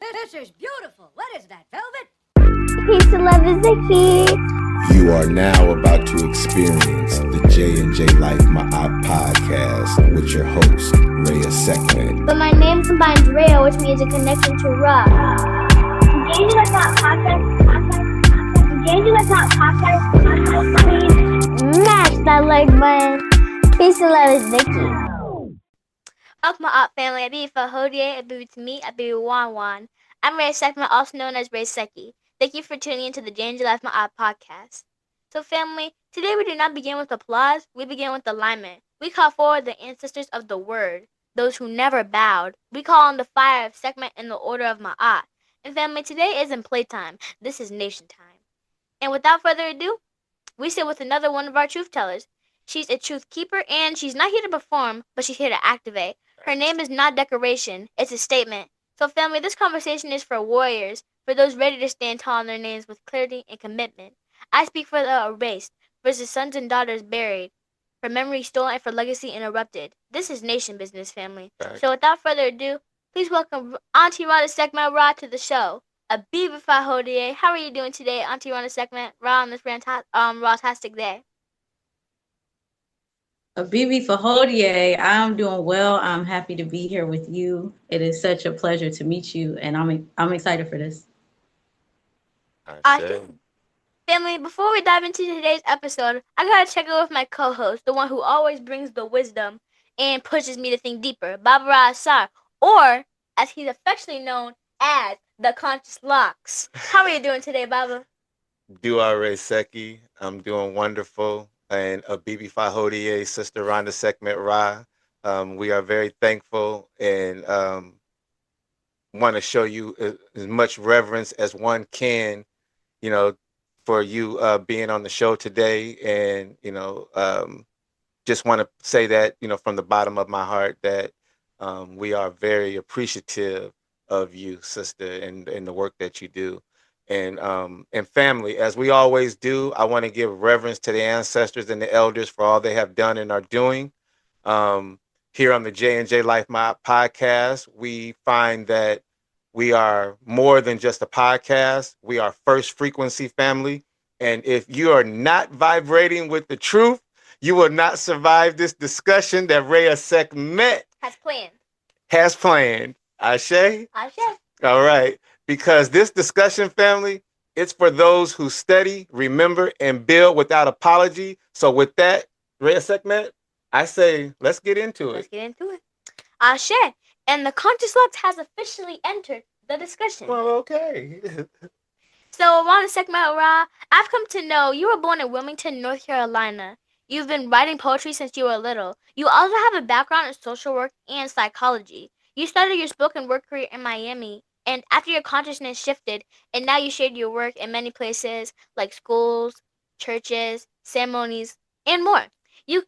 This is beautiful. What is that, velvet? Peace and love is the key. You are now about to experience the J&J-Life podcast with your host, Reya'sekhmet. But my name combines Rhea, which means a connection to Ra. J&J-Life podcast, please Smash that like button. Peace and love is the key. Welcome my Up family, Abibi for Hodie, Abibi to me, Abibi Wan. I'm Reya'sekhmet, also known as Reya'sekhi. Thank you for tuning into the J&J-Life podcast. So family, today we do not begin with applause, we begin with alignment. We call forward the ancestors of the word, those who never bowed. We call on the fire of Sekhmet in the order of Ma'at. And family, today isn't playtime, this is nation time. And without further ado, we sit with another one of our truth tellers. She's a truth keeper and she's not here to perform, but she's here to activate. Her name is not decoration, it's a statement. So family, this conversation is for warriors, for those ready to stand tall in their names with clarity and commitment. I speak for the erased, versus sons and daughters buried, for memory stolen and for legacy interrupted. This is nation business, family. Right. So without further ado, please welcome Auntie Rhonda Sekhmet Ra to the show. Abibi Hodie, how are you doing today, Auntie Rhonda Sekhmet Ra, on this fantastic day? Abibi Hodie, I'm doing well. I'm happy to be here with you. It is such a pleasure to meet you, and I'm excited for this. Family, before we dive into today's episode, I gotta check in with my co-host, the one who always brings the wisdom and pushes me to think deeper, Baba Asar, or as he's affectionately known as the Conscious Locks. How are you doing today, Baba? Reya'sekhi. I'm doing wonderful. And Abibi Hodie, Sister Rhonda Sekhmet Ra. We are very thankful and want to show you as much reverence as one can, for you being on the show today. And, just want to say that, from the bottom of my heart that we are very appreciative of you, sister, and the work that you do. And family, as we always do, I want to give reverence to the ancestors and the elders for all they have done and are doing. Here on the J&J-Life podcast, we find that we are more than just a podcast. We are first frequency family. And if you are not vibrating with the truth, you will not survive this discussion that Reya'sekhmet has planned. Ashe? All right. Because this discussion, family, it's for those who study, remember, and build without apology. So with that, Reya'sekhmet, I say, let's get into it. Ashe. And the Conscious Lux has officially entered the discussion. Well, okay. So, Rhonda Sekhmet Ra, I've come to know you were born in Wilmington, North Carolina. You've been writing poetry since you were little. You also have a background in social work and psychology. You started your spoken word career in Miami. And after your consciousness shifted, and now you shared your work in many places like schools, churches, ceremonies, and more. You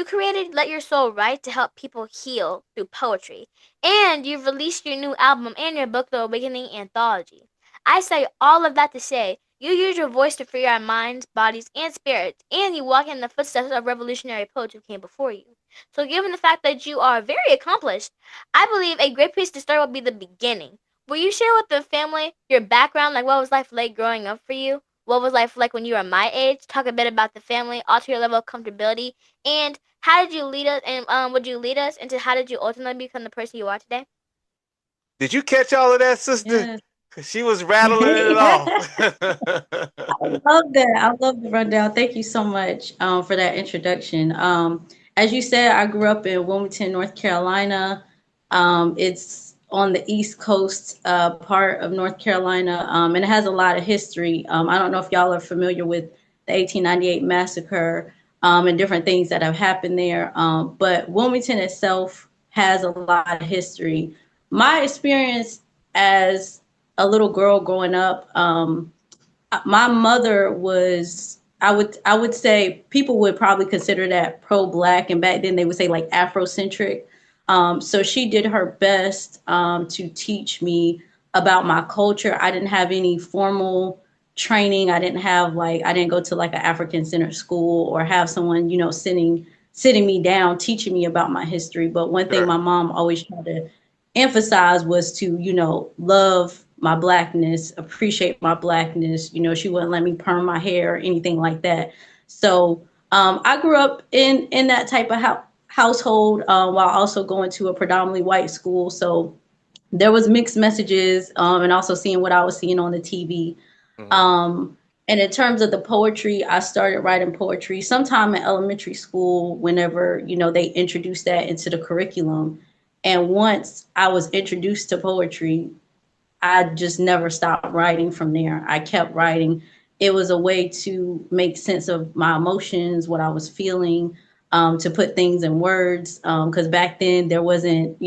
created Let Your Soul Write to help people heal through poetry. And you've released your new album and your book, The Awakening Anthology. I say all of that to say, you use your voice to free our minds, bodies, and spirits, and you walk in the footsteps of revolutionary poets who came before you. So given the fact that you are very accomplished, I believe a great place to start would be the beginning. Will you share with the family your background, like what was life like growing up for you? What was life like when you were my age? Talk a bit about the family, alter your level of comfortability, and how did you lead us, and would you lead us into how did you ultimately become the person you are today? Did you catch all of that, sister? Yes. She was rattling it off. I love that. I love the rundown. Thank you so much for that introduction. As you said, I grew up in Wilmington, North Carolina. It's on the East Coast part of North Carolina, and it has a lot of history. I don't know if y'all are familiar with the 1898 massacre and different things that have happened there, but Wilmington itself has a lot of history. My experience as a little girl growing up, my mother was, I would say people would probably consider that pro-Black, and back then they would say like Afrocentric. So she did her best to teach me about my culture. I didn't have any formal training. I didn't go to like an African centered school or have someone, sitting me down, teaching me about my history. But one thing my mom always tried to emphasize was to, love my blackness, appreciate my blackness. She wouldn't let me perm my hair or anything like that. So I grew up in that type of household while also going to a predominantly white school. So there was mixed messages and also seeing what I was seeing on the TV. And in terms of the poetry, I started writing poetry sometime in elementary school whenever, they introduced that into the curriculum. And once I was introduced to poetry, I just never stopped writing from there. I kept writing. It was a way to make sense of my emotions, what I was feeling, to put things in words. Because back then there wasn't,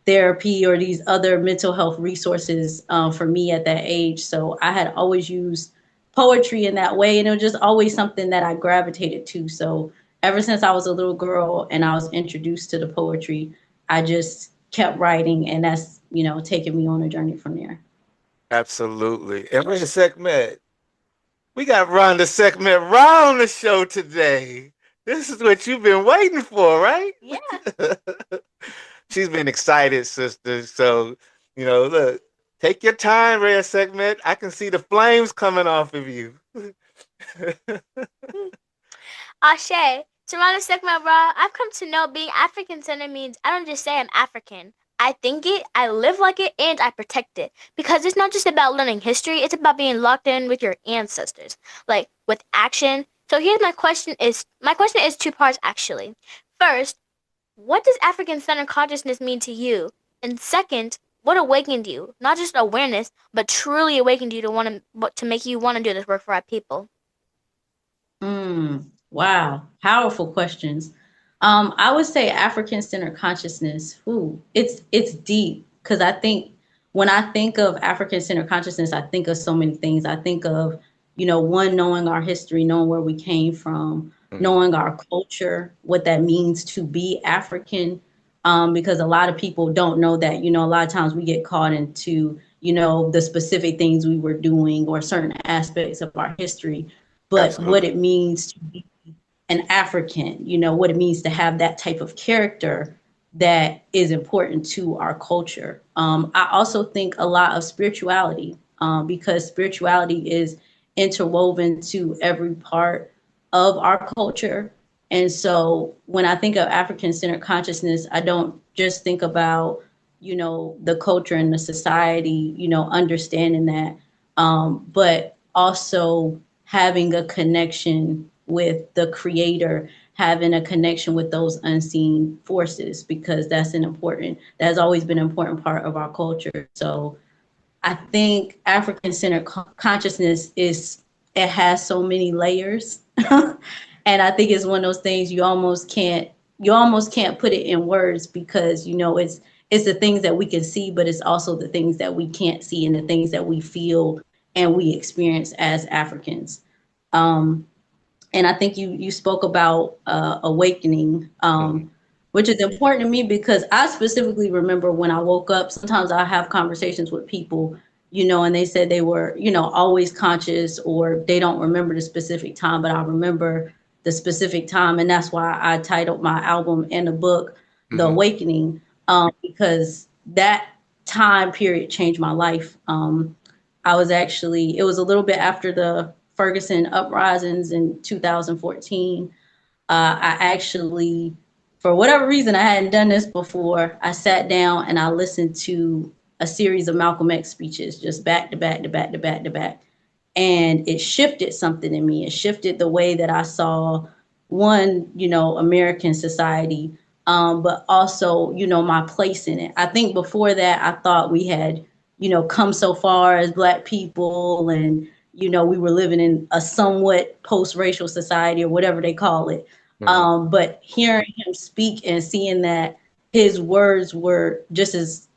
therapy or these other mental health resources for me at that age. So I had always used poetry in that way. And it was just always something that I gravitated to. So ever since I was a little girl and I was introduced to the poetry, I just kept writing, and that's, taking me on a journey from there. Absolutely. And Reya'sekhmet, we got Rhonda Sekhmet Ra on the show today. This is what you've been waiting for, right? Yeah. She's been excited, sister. So, look, take your time, Reya'sekhmet. I can see the flames coming off of you. Ashe, to Reya'sekhmet Ra, I've come to know being African-centered means I don't just say I'm African. I think it, I live like it, and I protect it. Because it's not just about learning history, it's about being locked in with your ancestors. Like, with action. So here's my question is two parts, actually. First, what does African-centered consciousness mean to you? And second, what awakened you? Not just awareness, but truly awakened you to make you want to do this work for our people. Wow, powerful questions. I would say African-centered consciousness. It's deep, because I think when I think of African-centered consciousness, I think of so many things. I think of, one, knowing our history, knowing where we came from, knowing our culture, what that means to be African. Because a lot of people don't know that, a lot of times we get caught into, the specific things we were doing or certain aspects of our history. But Absolutely. what it means to be an African, what it means to have that type of character that is important to our culture. I also think a lot of spirituality, because spirituality is interwoven to every part of our culture. And so when I think of African-centered consciousness, I don't just think about, the culture and the society, understanding that, but also having a connection with the creator, having a connection with those unseen forces, because that's has always been an important part of our culture. So I think African-centered consciousness it has so many layers. And I think it's one of those things you almost can't put it in words, because, it's the things that we can see, but it's also the things that we can't see and the things that we feel and we experience as Africans. And I think you spoke about awakening, which is important to me, because I specifically remember when I woke up. Sometimes I have conversations with people, and they said they were, always conscious, or they don't remember the specific time, but I remember the specific time. And that's why I titled my album and the book, The Awakening, because that time period changed my life. It was a little bit after the Ferguson uprisings in 2014. I actually, for whatever reason, I hadn't done this before. I sat down and I listened to a series of Malcolm X speeches, just back to back to back to back to back. And it shifted something in me. It shifted the way that I saw, one, American society, but also, my place in it. I think before that, I thought we had, come so far as Black people, and, we were living in a somewhat post-racial society, or whatever they call it. But hearing him speak and seeing that his words were just as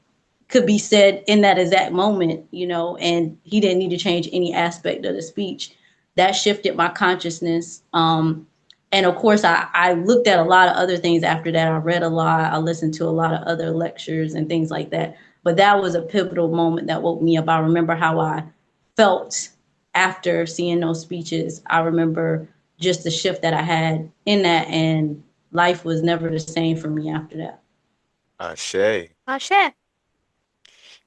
could be said in that exact moment, and he didn't need to change any aspect of the speech, that shifted my consciousness. And of course, I looked at a lot of other things after that. I read a lot. I listened to a lot of other lectures and things like that. But that was a pivotal moment that woke me up. I remember how I felt after seeing those speeches. I remember just the shift that I had in that, and life was never the same for me after that. Ashe. Ashe.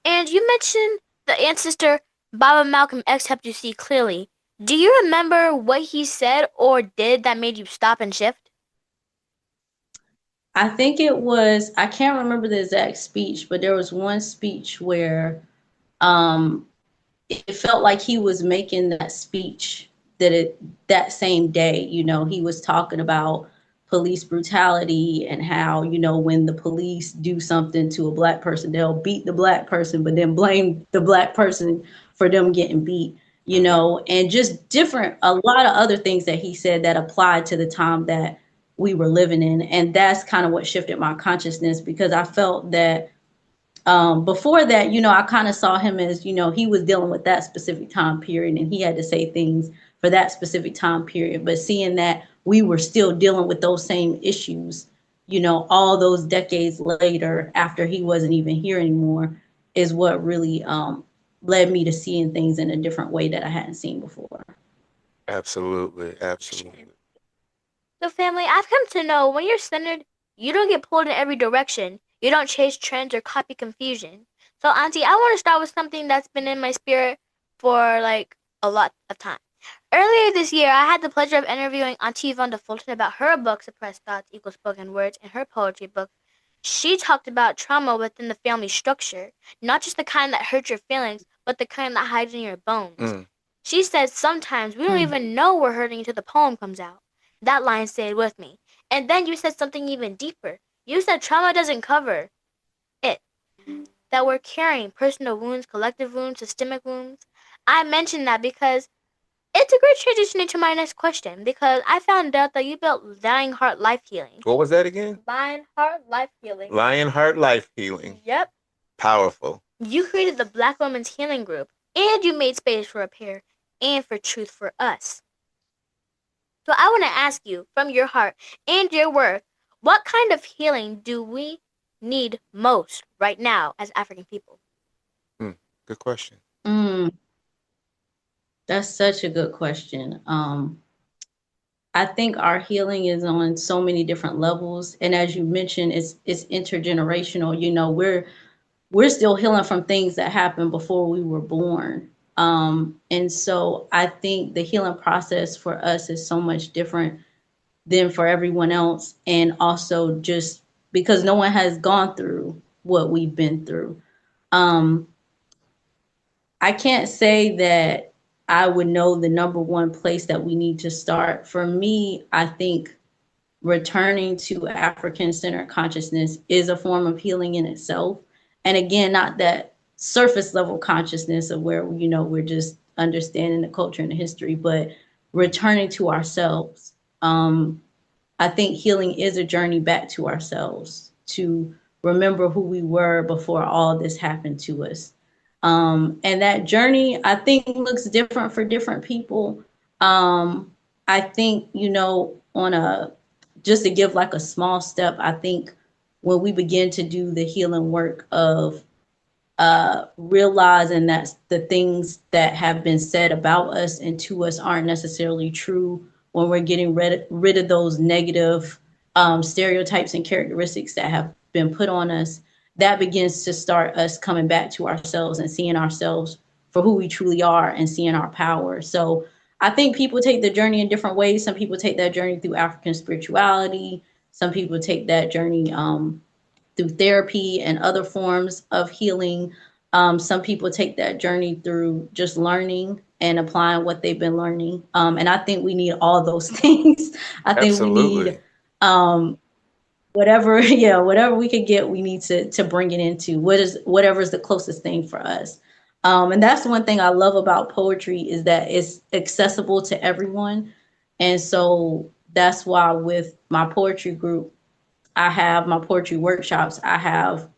And you mentioned the ancestor Baba Malcolm X helped you see clearly. Do you remember what he said or did that made you stop and shift? I think it was, I can't remember the exact speech, but there was one speech where um, it felt like he was making that speech that same day. You know, he was talking about police brutality and how, you know, when the police do something to a black person, they'll beat the black person, but then blame the black person for them getting beat, you know, and just a lot of other things that he said that applied to the time that we were living in. And that's kind of what shifted my consciousness, because I felt that before that, you know, I kind of saw him as, you know, he was dealing with that specific time period and he had to say things for that specific time period. But seeing that we were still dealing with those same issues, you know, all those decades later after he wasn't even here anymore, is what really led me to seeing things in a different way that I hadn't seen before. Absolutely. Absolutely. So, family, I've come to know when you're centered, you don't get pulled in every direction. You don't chase trends or copy confusion. So, Auntie, I want to start with something that's been in my spirit for like a lot of time. Earlier this year, I had the pleasure of interviewing Auntie Rhonda Fulton about her book, Suppressed Thoughts Equal Spoken Words, and her poetry book. She talked about trauma within the family structure, not just the kind that hurts your feelings, but the kind that hides in your bones. She said sometimes we don't even know we're hurting until the poem comes out. That line stayed with me. And then you said something even deeper. You said trauma doesn't cover it, that we're carrying personal wounds, collective wounds, systemic wounds. I mentioned that because it's a great transition into my next question, because I found out that you built Lionheart Life Healing. What was that again? Lionheart Life Healing. Lionheart Life Healing. Yep. Powerful. You created the Black Women's Healing Group, and you made space for repair and for truth for us. So I want to ask you, from your heart and your worth, what kind of healing do we need most right now as African people? Good question. That's such a good question. I think our healing is on so many different levels, and as you mentioned, it's intergenerational. You know, we're still healing from things that happened before we were born. And so I think the healing process for us is so much different than for everyone else. And also just because no one has gone through what we've been through. I can't say that I would know the number one place that we need to start. For me, I think returning to African centered consciousness is a form of healing in itself. And again, not that surface level consciousness of where, you know, we're just understanding the culture and the history, but returning to ourselves. I think healing is a journey back to ourselves, to remember who we were before all this happened to us. And that journey, I think, looks different for different people. I think, you know, just to give like a small step, I think when we begin to do the healing work of realizing that the things that have been said about us and to us aren't necessarily true, when we're getting rid of those negative stereotypes and characteristics that have been put on us, that begins to start us coming back to ourselves and seeing ourselves for who we truly are and seeing our power. So I think people take the journey in different ways. Some people take that journey through African spirituality. Some people take that journey through therapy and other forms of healing. Some people take that journey through just learning and applying what they've been learning. And I think we need all those things. I think Absolutely. we need whatever we could get, we need to bring it into whatever is the closest thing for us. And that's one thing I love about poetry, is that it's accessible to everyone. And so that's why with my poetry group, I have my poetry workshops, I have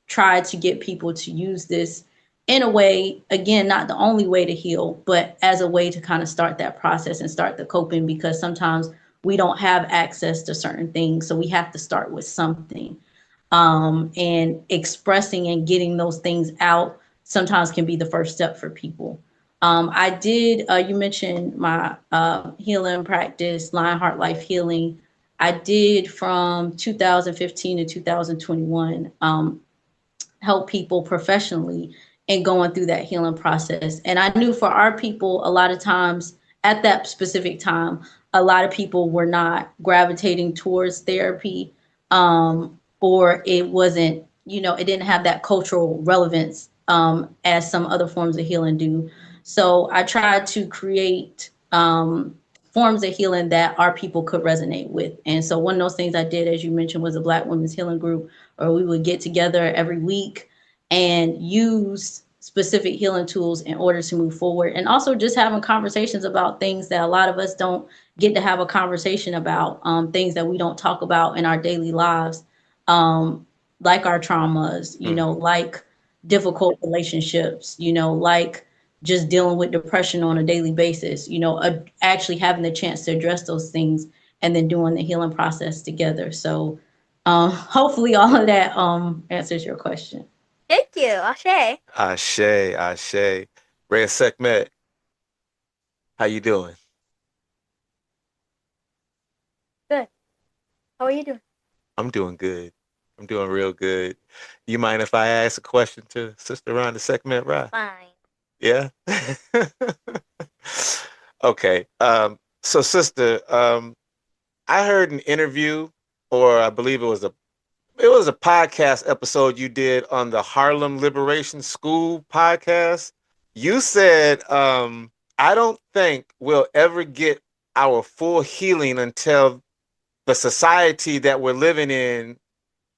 tried to get people to use this in a way, again, not the only way to heal, but as a way to kind of start that process and start the coping, because sometimes we don't have access to certain things. So we have to start with something. And expressing and getting those things out sometimes can be the first step for people. I did, you mentioned my healing practice, Lionheart Life Healing. I did from 2015 to 2021. help people professionally in going through that healing process. And I knew for our people, a lot of times at that specific time, a lot of people were not gravitating towards therapy, or it wasn't, it didn't have that cultural relevance as some other forms of healing do. So I tried to create forms of healing that our people could resonate with. And so one of those things I did, as you mentioned, was a Black Women's Healing Group, or we would get together every week and use specific healing tools in order to move forward. And also just having conversations about things that a lot of us don't get to have a conversation about, things that we don't talk about in our daily lives, like our traumas, like difficult relationships, like just dealing with depression on a daily basis, actually having the chance to address those things and then doing the healing process together. So hopefully all of that answers your question. Thank you, Ashe. Ashe. Reya'sekhmet, how you doing? Good. How are you doing? I'm doing good. I'm doing real good. You mind if I ask a question to Sister Rhonda Sekhmet, right? Fine. Yeah. Okay. So sister, I heard an interview, or I believe it was a podcast episode you did on the Harlem Liberation School podcast. You said, I don't think we'll ever get our full healing until the society that we're living in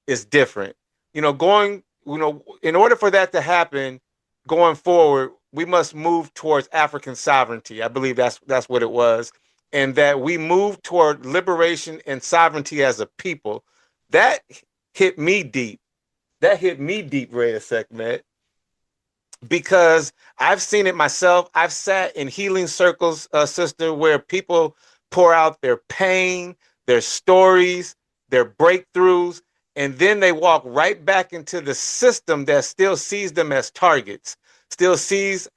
is different. In order for that to happen going forward, we must move towards African sovereignty. I believe that's what it was. And that we move toward liberation and sovereignty as a people. That hit me deep. Reya'sekhmet, because I've seen it myself. I've sat in healing circles, sister, where people pour out their pain, their stories, their breakthroughs, and then they walk right back into the system that still sees them as targets, still sees,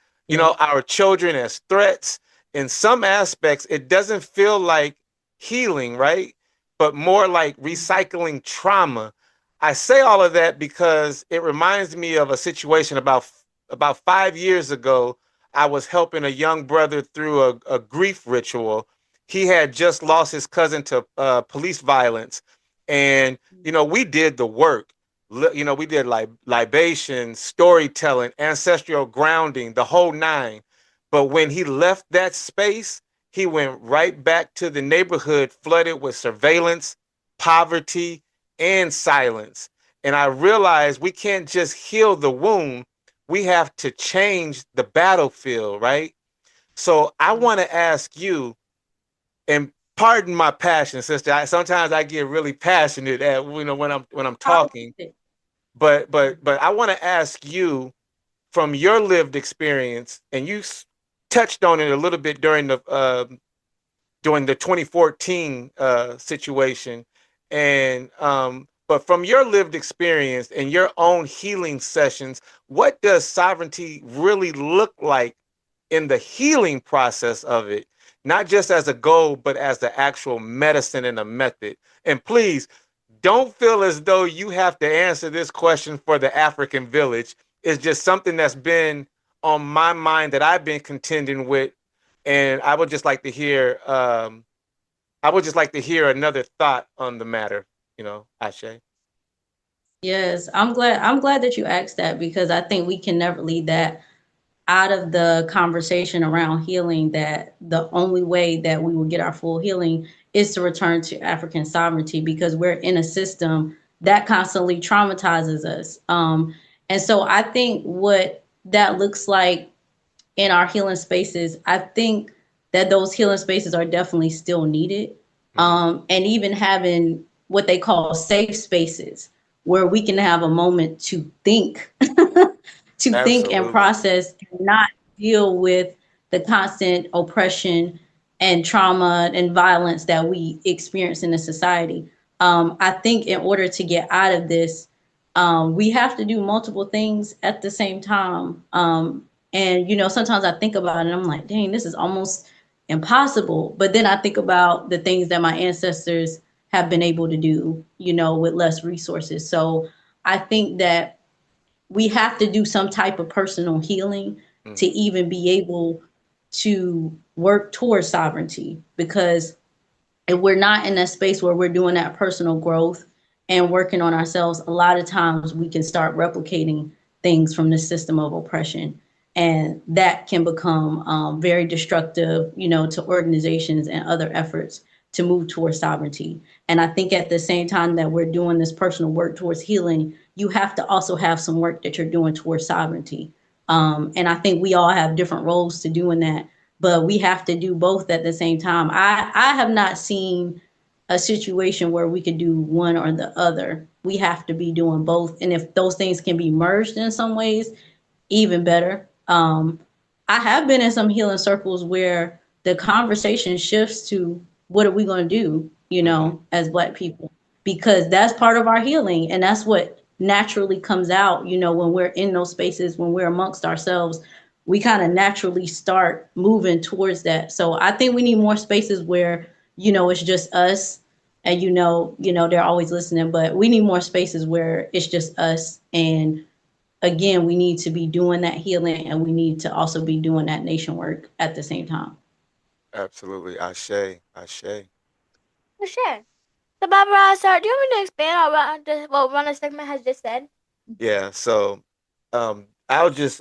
our children as threats. In some aspects, it doesn't feel like healing, right? But more like recycling trauma. I say all of that because it reminds me of a situation about 5 years ago. I was helping a young brother through a grief ritual. He had just lost his cousin to police violence. And, we did the work. We did libation, storytelling, ancestral grounding, the whole nine. But when he left that space, he went right back to the neighborhood flooded with surveillance, poverty, and silence. And I realized we can't just heal the wound. We have to change the battlefield, right? So I want to ask you, and pardon my passion, sister. Sometimes I get really passionate at when I'm talking. But I want to ask you, from your lived experience, and you touched on it a little bit during the 2014 situation, and but from your lived experience and your own healing sessions, what does sovereignty really look like in the healing process of it? Not just as a goal, but as the actual medicine and a method. And please, don't feel as though you have to answer this question for the African village. It's just something that's been on my mind that I've been contending with. And I would just like to hear another thought on the matter, Ashe. Yes, I'm glad that you asked that, because I think we can never leave that out of the conversation around healing, that the only way that we will get our full healing is to return to African sovereignty, because we're in a system that constantly traumatizes us. And so I think what that looks like in our healing spaces, I think that those healing spaces are definitely still needed. And even having what they call safe spaces where we can have a moment to think, think and process, and not deal with the constant oppression and trauma and violence that we experience in the society. I think in order to get out of this, we have to do multiple things at the same time. And, sometimes I think about it and I'm like, dang, this is almost impossible. But then I think about the things that my ancestors have been able to do, with less resources. So I think that we have to do some type of personal healing to even be able to work towards sovereignty, because if we're not in a space where we're doing that personal growth and working on ourselves, a lot of times we can start replicating things from the system of oppression. And that can become very destructive, to organizations and other efforts to move towards sovereignty. And I think at the same time that we're doing this personal work towards healing, you have to also have some work that you're doing towards sovereignty. And I think we all have different roles to doing that, but we have to do both at the same time. I have not seen a situation where we could do one or the other. We have to be doing both. And if those things can be merged in some ways, even better. I have been in some healing circles where the conversation shifts to what are we going to do, as Black people, because that's part of our healing. And that's what naturally comes out, when we're in those spaces, when we're amongst ourselves, we kind of naturally start moving towards that. So I think we need more spaces where, it's just us, and they're always listening, but we need more spaces where it's just us. And again, we need to be doing that healing, and we need to also be doing that nation work at the same time. Absolutely. Ashe. For sure. So, Barbara, Asar, do you want me to expand on what Rhonda Sekhmet has just said? Yeah. So, I'll just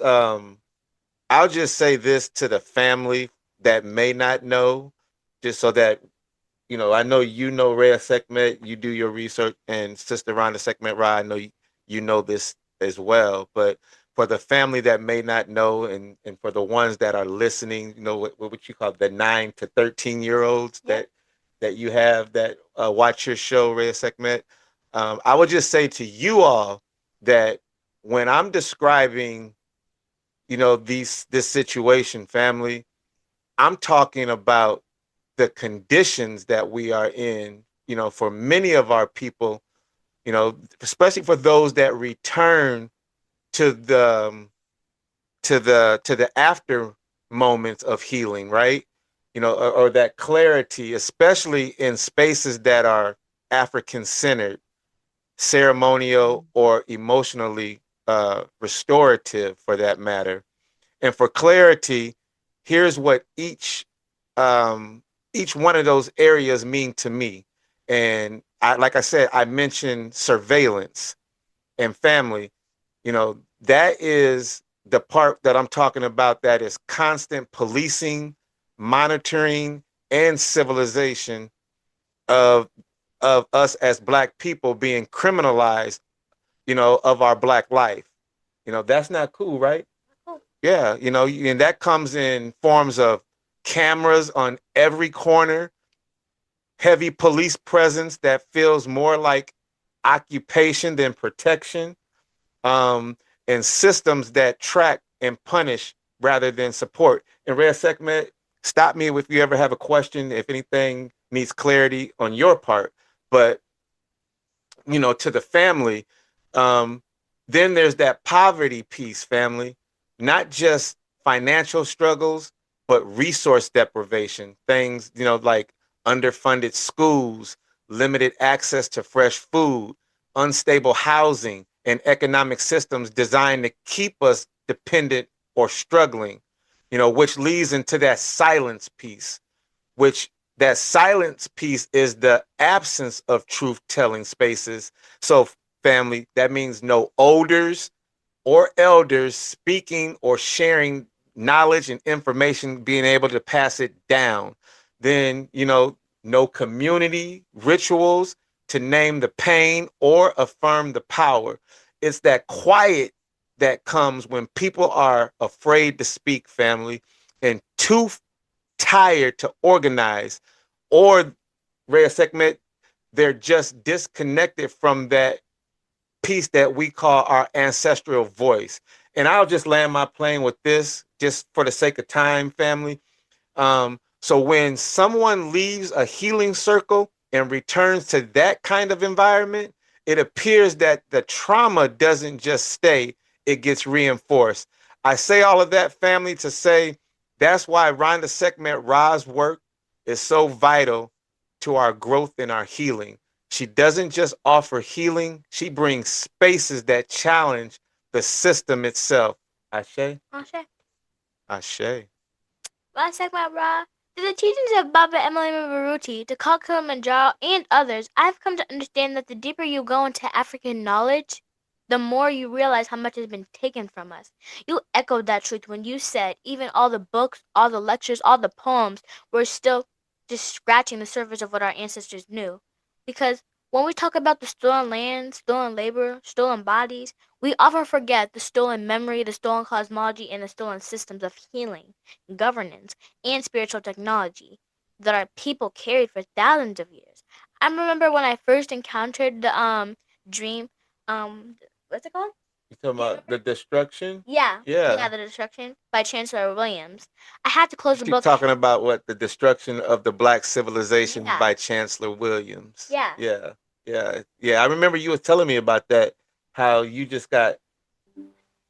say this to the family that may not know, just so that I know Reya'sekhmet, you do your research, and Sister Rhonda Sekhmet Ra, I know you know this as well. But for the family that may not know, and for the ones that are listening, what you call the 9 to 13-year-olds that you have that watch your show, Reya'sekhmet, I would just say to you all that when I'm describing, this situation, family, I'm talking about the conditions that we are in, for many of our people, especially for those that return to the after moments of healing, right? Or that clarity, especially in spaces that are African centered, ceremonial, or emotionally restorative, for that matter. And for clarity, here's what each one of those areas mean to me. And like I said, I mentioned surveillance and family. That is the part that I'm talking about, that is constant policing, monitoring, and civilization of us as Black people being criminalized, of our Black life. That's not cool, right? Yeah, and that comes in forms of cameras on every corner, heavy police presence that feels more like occupation than protection, and systems that track and punish rather than support. And Reya'sekhmet, stop me if you ever have a question, if anything needs clarity on your part. But to the family, then there's that poverty piece, family, not just financial struggles, but resource deprivation, things, like underfunded schools, limited access to fresh food, unstable housing, and economic systems designed to keep us dependent or struggling, which leads into that silence piece, which that silence piece is the absence of truth-telling spaces. So, family, that means no elders or elders speaking or sharing knowledge and information, being able to pass it down. Then, no community rituals to name the pain or affirm the power. It's that quiet that comes when people are afraid to speak, family, and too tired to organize, or Reya'sekhmet, they're just disconnected from that piece that we call our ancestral voice. And I'll just land my plane with this, just for the sake of time, family. So when someone leaves a healing circle and returns to that kind of environment, it appears that the trauma doesn't just stay, it gets reinforced. I say all of that, family, to say that's why Rhonda Sekhmet Ra's work is so vital to our growth and our healing. She doesn't just offer healing, she brings spaces that challenge the system itself. Ashe? Ashe. Ashe. Well, Sekhmet Ra, through the teachings of Baba Emily Baruti, the Call Kilimanjaro, and others, I've come to understand that the deeper you go into African knowledge, the more you realize how much has been taken from us. You echoed that truth when you said even all the books, all the lectures, all the poems were still just scratching the surface of what our ancestors knew. Because when we talk about the stolen land, stolen labor, stolen bodies, we often forget the stolen memory, the stolen cosmology, and the stolen systems of healing, governance, and spiritual technology that our people carried for thousands of years. I remember when I first encountered the dream, what's it called? You talking about the destruction? Yeah, Yeah. The Destruction by Chancellor Williams. I had to close the Keep book. talking about what the destruction of the black civilization Yeah. by Chancellor Williams. Yeah. Yeah. I remember you were telling me about that, how you just got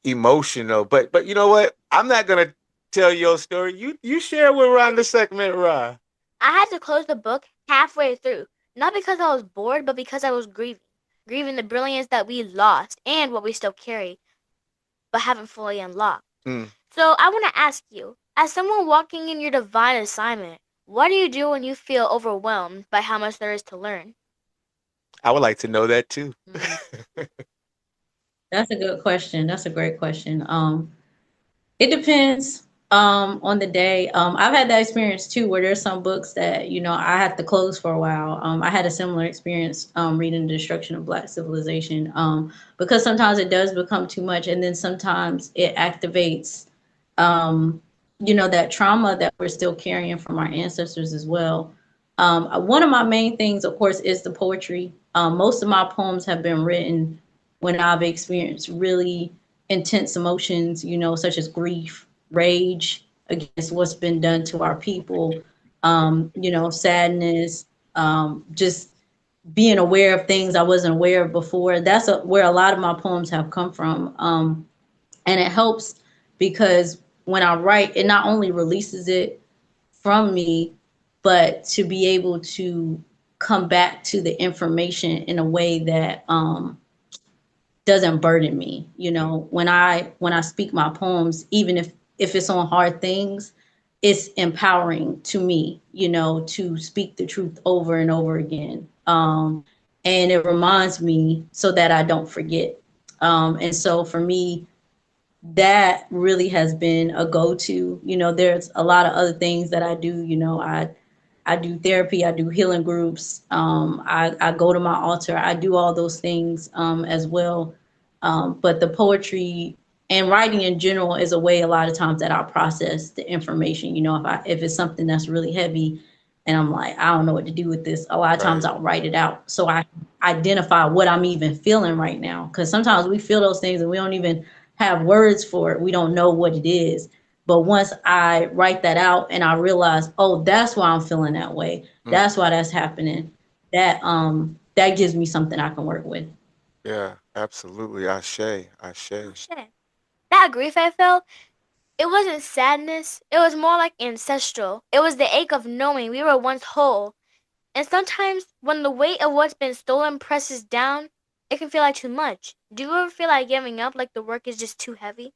emotional. But you know what? I'm not gonna tell your story. You share with Rhonda Sekhmet Ra. I had to close the book halfway through, not because I was bored, but because I was grieving the brilliance that we lost and what we still carry, but haven't fully unlocked. Mm. So I want to ask you, as someone walking in your divine assignment, what do you do when you feel overwhelmed by how much there is to learn? I would like to know that too. That's a good question. That's a great question. It depends on the day. I've had that experience too, where there's some books that I had to close for a while. I had a similar experience reading The Destruction of Black Civilization because sometimes it does become too much, and then sometimes it activates that trauma that we're still carrying from our ancestors as well. One of my main things, of course, is the poetry. Most of my poems have been written when I've experienced really intense emotions, such as grief, rage against what's been done to our people, sadness, just being aware of things I wasn't aware of before. That's where a lot of my poems have come from. And it helps because when I write, it not only releases it from me, but to be able to come back to the information in a way that doesn't burden me. When I speak my poems, even if it's on hard things, it's empowering to me, to speak the truth over and over again. And it reminds me so that I don't forget. And so for me, that really has been a go-to. There's a lot of other things that I do. I do therapy, I do healing groups, I go to my altar, I do all those things as well. But the poetry and writing in general is a way a lot of times that I process the information. If it's something that's really heavy and I'm like, I don't know what to do with this, a lot of times I'll write it out so I identify what I'm even feeling right now. Because sometimes we feel those things and we don't even have words for it. We don't know what it is. But once I write that out and I realize, oh, that's why I'm feeling that way. That's why that's happening. That gives me something I can work with. Yeah, absolutely. Ashe. That grief I felt, it wasn't sadness. It was more like ancestral. It was the ache of knowing we were once whole. And sometimes when the weight of what's been stolen presses down, it can feel like too much. Do you ever feel like giving up, like the work is just too heavy?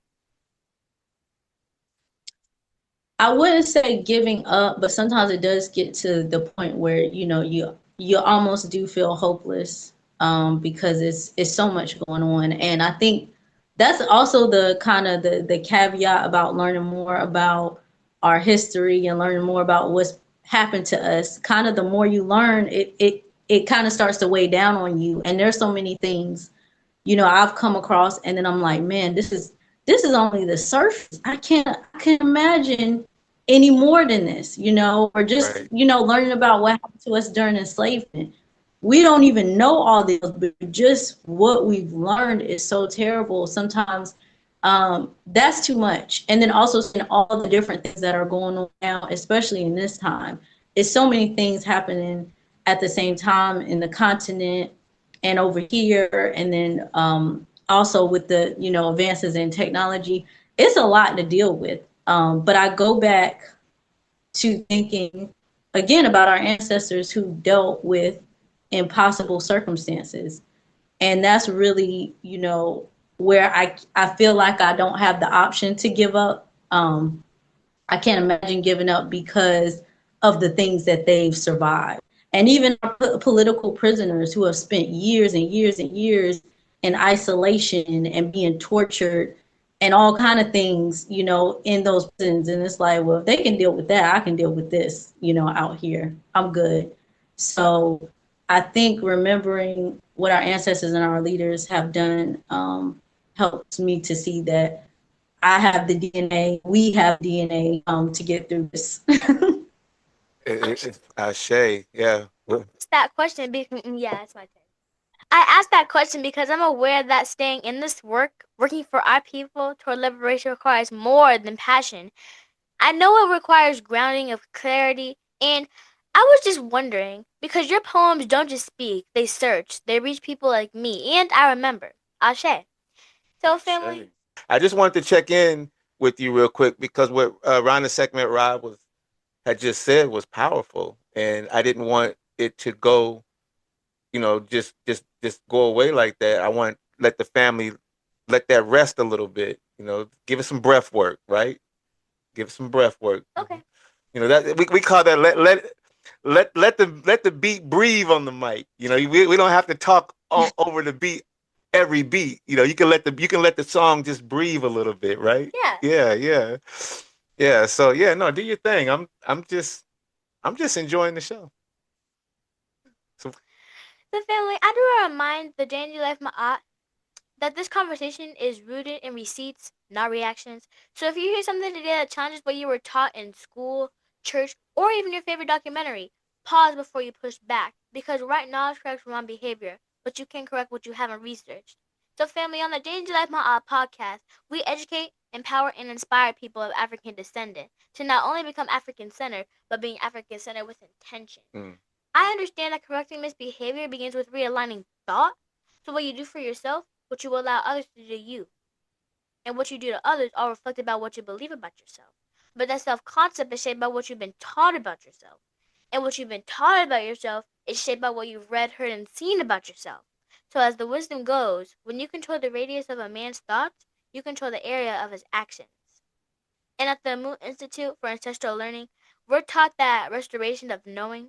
I wouldn't say giving up, but sometimes it does get to the point where you almost do feel hopeless because it's so much going on. And I think that's also the kind of the caveat about learning more about our history and learning more about what's happened to us. Kind of the more you learn, it kind of starts to weigh down on you. And there's so many things I've come across, and then I'm like, man, this is only the surface. I can't imagine any more than this, or just, learning about what happened to us during enslavement. We don't even know all this, but just what we've learned is so terrible. Sometimes that's too much. And then also seeing all the different things that are going on now, especially in this time. It's so many things happening at the same time in the continent and over here, and then also with the advances in technology. It's a lot to deal with, but I go back to thinking again about our ancestors who dealt with impossible circumstances, and that's really where I feel like I don't have the option to give up. I can't imagine giving up because of the things that they've survived. And even our political prisoners who have spent years and years and years in isolation and being tortured and all kind of things, you know, in those prisons. And it's like, well, if they can deal with that, I can deal with this, you know, out here. I'm good. So I think remembering what our ancestors and our leaders have done helps me to see that I have the DNA, we have DNA to get through this. It's Ashe, yeah. It's that question because yeah, it's my turn. I asked that question because I'm aware that staying in this work, working for our people toward liberation requires more than passion. I know it requires grounding of clarity, and I was just wondering because your poems don't just speak, they search, they reach people like me, and I remember. Ashe. So, family. I just wanted to check in with you real quick because what Rhonda Sekhmet Rob had just said was powerful, and I didn't want it to go, you know, just go away like that. I want let the family let that rest a little bit. You know, give it some breath work, right? Give it some breath work. Okay. You know that we call that let the beat breathe on the mic. You know, we don't have to talk over the beat every beat. You know, you can let the song just breathe a little bit, right? Yeah. Yeah. So yeah, no, do your thing. I'm just enjoying the show. So The family, I do want to remind the J&J-Life Ma'at that this conversation is rooted in receipts, not reactions. So if you hear something today that challenges what you were taught in school, church, or even your favorite documentary, pause before you push back. Because right knowledge corrects wrong behavior, but you can correct what you haven't researched. So family, on the J&J-Life Ma'at podcast, we educate, empower, and inspire people of African descent to not only become African-centered, but being African-centered with intention. I understand that correcting misbehavior begins with realigning thought. So what you do for yourself, what you allow others to do to you, and what you do to others all reflect about what you believe about yourself. But that self-concept is shaped by what you've been taught about yourself. And what you've been taught about yourself is shaped by what you've read, heard, and seen about yourself. So as the wisdom goes, when you control the radius of a man's thoughts, you control the area of his actions. And at the Moon Institute for Ancestral Learning, we're taught that restoration of knowing.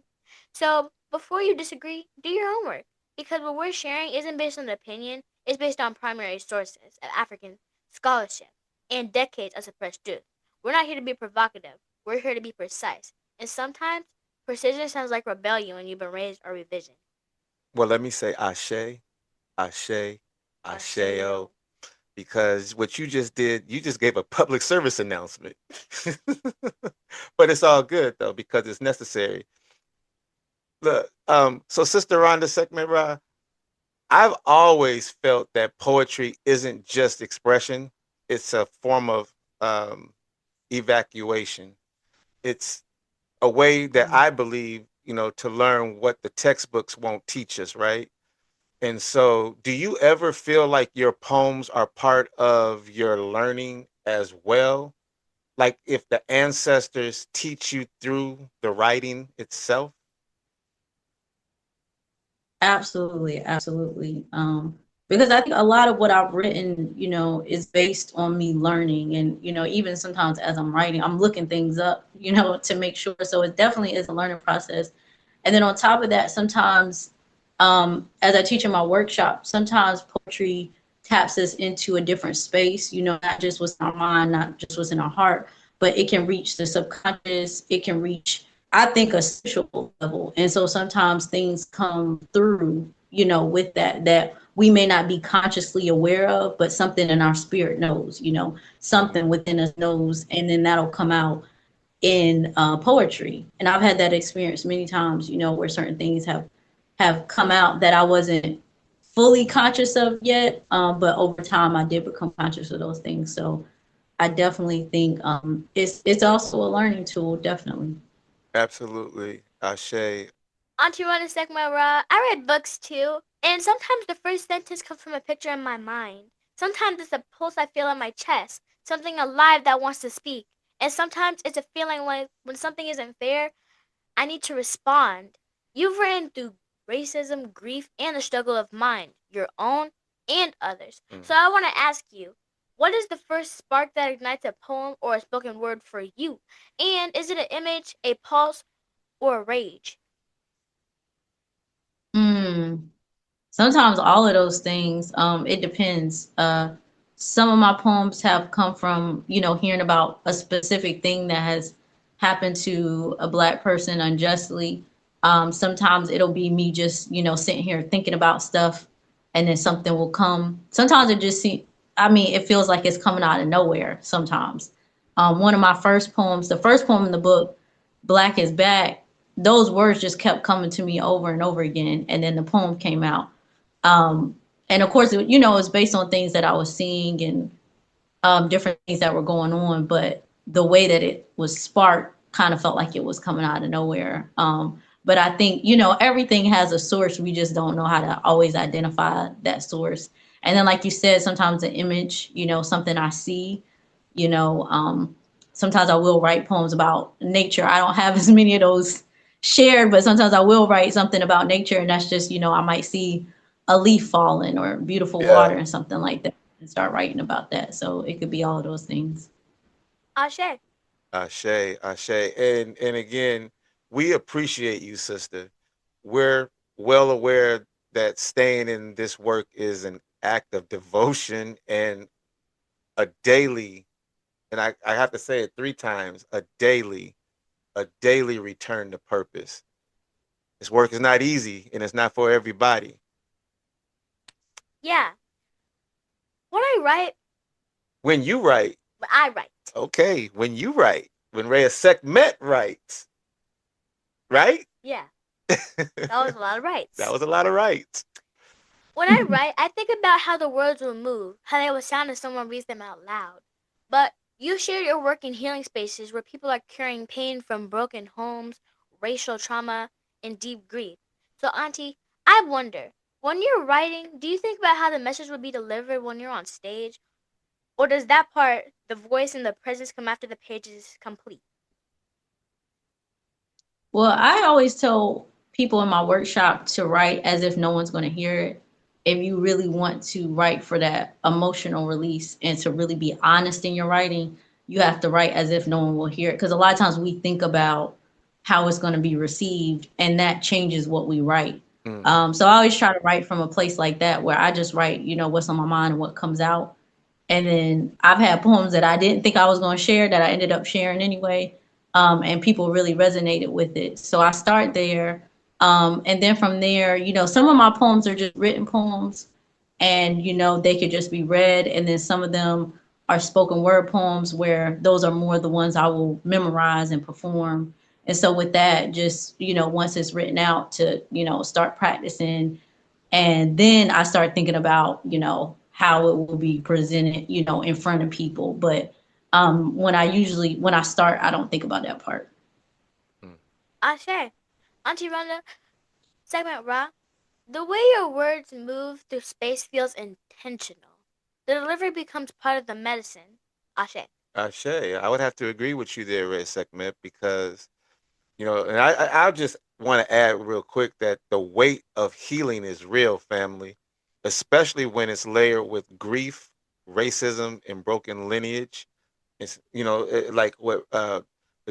So before you disagree, do your homework. Because what we're sharing isn't based on opinion, it's based on primary sources of African scholarship and decades of suppressed truth. We're not here to be provocative, we're here to be precise. And sometimes, precision sounds like rebellion when you've been raised or revision. well, let me say Ashe, Ashe, Asheo. Because what you just did, you just gave a public service announcement. But it's all good though, because it's necessary. Look, so Sister Rhonda Sekhmet Ra, I've always felt that poetry isn't just expression; it's a form of evacuation. It's a way that I believe, you know, to learn what the textbooks won't teach us, right? And so, do you ever feel like your poems are part of your learning as well? Like if the ancestors teach you through the writing itself? Absolutely, absolutely. Because I think a lot of what I've written, you know, is based on me learning, and you know, even sometimes as I'm writing, I'm looking things up, you know, to make sure. So it definitely is a learning process. And then on top of that, sometimes, as I teach in my workshop, sometimes poetry taps us into a different space. You know, not just what's in our mind, not just what's in our heart, but it can reach the subconscious. It can reach, I think, a spiritual level. And so sometimes things come through, you know, with that we may not be consciously aware of, but something in our spirit knows, you know, something within us knows, and then that'll come out in poetry. And I've had that experience many times, you know, where certain things have come out that I wasn't fully conscious of yet, but over time I did become conscious of those things. So I definitely think it's also a learning tool, definitely. Absolutely. Ashe. Auntie Rhonda Sekhmet Ra, I read books too, and sometimes the first sentence comes from a picture in my mind. Sometimes it's a pulse I feel in my chest, something alive that wants to speak. And sometimes it's a feeling like when something isn't fair, I need to respond. You've written through racism, grief, and the struggle of mine, your own and others. So I want to ask you, what is the first spark that ignites a poem or a spoken word for you? And is it an image, a pulse, or a rage? Sometimes all of those things. It depends. Some of my poems have come from, hearing about a specific thing that has happened to a Black person unjustly. Sometimes it'll be me just, sitting here thinking about stuff, and then something will come. Sometimes it feels like it's coming out of nowhere sometimes. One of my first poems, the first poem in the book, Black is Back, those words just kept coming to me over and over again. And then the poem came out. And of course, it's based on things that I was seeing and different things that were going on. But the way that it was sparked kind of felt like it was coming out of nowhere. But I think, everything has a source. We just don't know how to always identify that source. And then, like you said, sometimes an image, something I see, sometimes I will write poems about nature. I don't have as many of those shared, but sometimes I will write something about nature. And that's just, I might see a leaf falling or beautiful water and something like that and start writing about that. So it could be all of those things. Ashe. Ashe. And again, we appreciate you, sister. We're well aware that staying in this work is an act of devotion and a daily, and I have to say it 3 times, a daily return to purpose. This work is not easy and it's not for everybody. Yeah. When I write. When you write. When I write. Okay, when you write. When Reya'sekhmet writes. Right? Yeah. That was a lot of rights. That was a lot of rights. When I write, I think about how the words will move, how they will sound if someone reads them out loud. But you share your work in healing spaces where people are carrying pain from broken homes, racial trauma, and deep grief. So, Auntie, I wonder, when you're writing, do you think about how the message will be delivered when you're on stage? Or does that part, the voice and the presence, come after the page is complete? Well, I always tell people in my workshop to write as if no one's going to hear it. If you really want to write for that emotional release and to really be honest in your writing, you have to write as if no one will hear it. Because a lot of times we think about how it's going to be received, and that changes what we write. So I always try to write from a place like that, where I just write, what's on my mind and what comes out. And then I've had poems that I didn't think I was going to share that I ended up sharing anyway. And people really resonated with it. So I start there. And then from there, some of my poems are just written poems, and, they could just be read. And then some of them are spoken word poems, where those are more the ones I will memorize and perform. And so with that, just, once it's written out, to, start practicing. And then I start thinking about, how it will be presented, in front of people. But when I start, I don't think about that part. Ashe. Auntie Rhonda Sekhmet Ra, the way your words move through space feels intentional. The delivery becomes part of the medicine. Ashe. Ashe. I would have to agree with you there, Reya'sekhmet, because, and I'll just want to add real quick that the weight of healing is real, family, especially when it's layered with grief, racism, and broken lineage. It's, like what the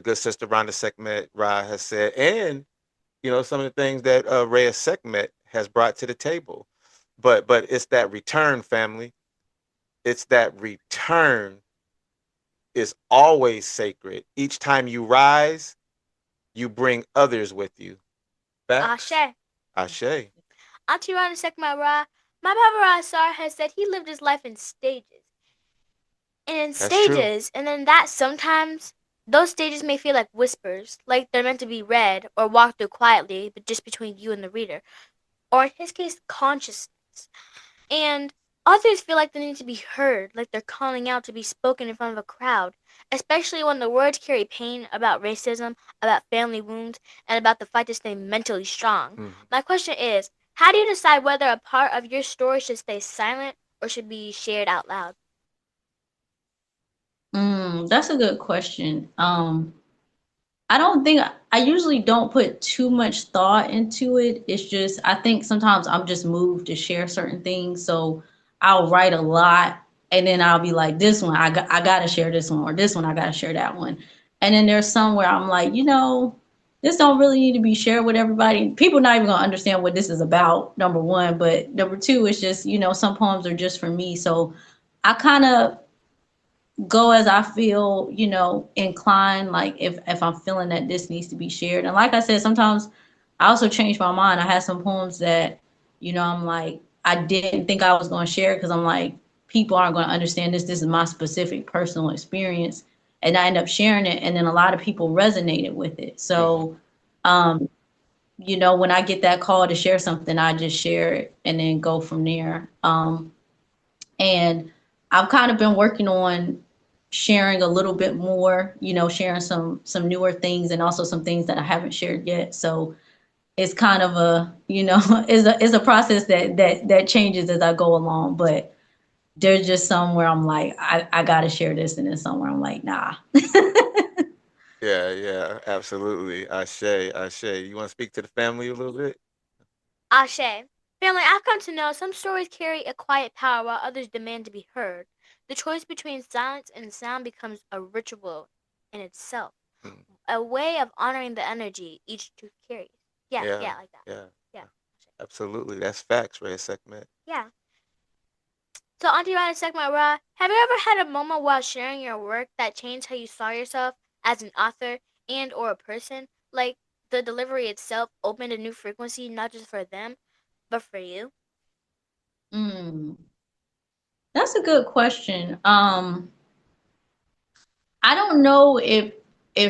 good sister Rhonda Sekhmet Ra has said, and, some of the things that Reya'sekhmet has brought to the table. But it's that return, family. It's that return is always sacred. Each time you rise, you bring others with you. Facts? Ashe. Ashe. Auntie Rhonda Sekhmet Ra, my Papa Asar has said he lived his life in stages. And in That's stages, and then that sometimes those stages may feel like whispers, like they're meant to be read or walked through quietly, but just between you and the reader. Or in his case, consciousness. And others feel like they need to be heard, like they're calling out to be spoken in front of a crowd, especially when the words carry pain about racism, about family wounds, and about the fight to stay mentally strong. My question is, how do you decide whether a part of your story should stay silent or should be shared out loud? That's a good question. I usually don't put too much thought into it. It's just, I think sometimes I'm just moved to share certain things. So I'll write a lot, and then I'll be like, this one I gotta share this one, or this one I gotta share that one. And then there's some where I'm like, this don't really need to be shared with everybody. People not even gonna understand what this is about, number one. But number two, it's just, some poems are just for me. So I kind of go as I feel, inclined, like if I'm feeling that this needs to be shared. And like I said, sometimes I also change my mind. I had some poems that, I'm like, I didn't think I was going to share because I'm like, people aren't going to understand this. This is my specific personal experience. And I end up sharing it. And then a lot of people resonated with it. So, when I get that call to share something, I just share it and then go from there. And I've kind of been working on sharing a little bit more, sharing some newer things and also some things that I haven't shared yet. So it's kind of a, is a process that changes as I go along. But there's just some where I'm like, I gotta share this, and then somewhere I'm like, nah. Yeah, absolutely. Ashe. You want to speak to the family a little bit? Ashe. Family, I've come to know some stories carry a quiet power while others demand to be heard. The choice between silence and sound becomes a ritual in itself, a way of honoring the energy each truth carries. Yeah, like that. Yeah. Absolutely. That's facts, Reya'sekhmet. Yeah. So, Auntie Reya'sekhmet Ra, have you ever had a moment while sharing your work that changed how you saw yourself as an author and or a person? Like the delivery itself opened a new frequency, not just for them, but for you? That's a good question. I don't know if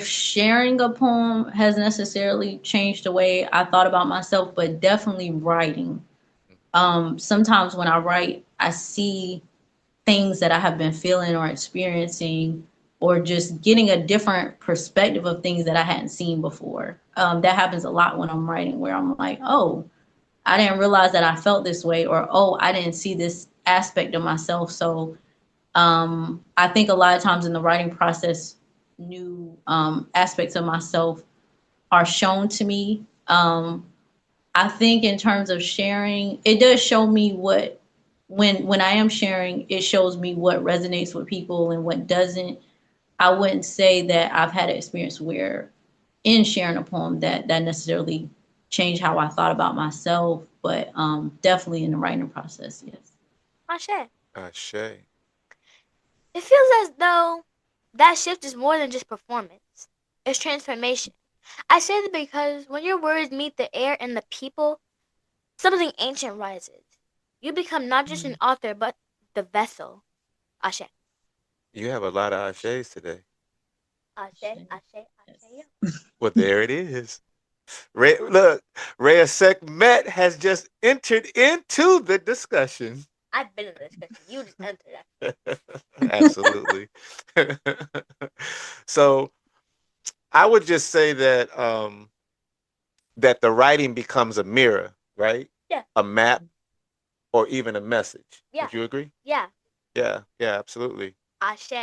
sharing a poem has necessarily changed the way I thought about myself, but definitely writing. Sometimes when I write, I see things that I have been feeling or experiencing, or just getting a different perspective of things that I hadn't seen before. That happens a lot when I'm writing, where I'm like, oh, I didn't realize that I felt this way, or oh, I didn't see this aspect of myself. So I think a lot of times in the writing process, new aspects of myself are shown to me. I think in terms of sharing, it does show me what, when I am sharing, it shows me what resonates with people and what doesn't. I wouldn't say that I've had an experience where in sharing a poem that necessarily changed how I thought about myself, but definitely in the writing process, yes. Ashe. Ashe. It feels as though that shift is more than just performance. It's transformation. I say that because when your words meet the air and the people, something ancient rises. You become not just an author, but the vessel. Ashe. You have a lot of ashes today. Ashe. Well, there it is. Look, Reya'sekhmet has just entered into the discussion. I've been in the discussion. You just entered that. Absolutely. So I would just say that that the writing becomes a mirror, right? Yeah. A map or even a message. Yeah. Would you agree? Yeah. Yeah, absolutely. Ashe.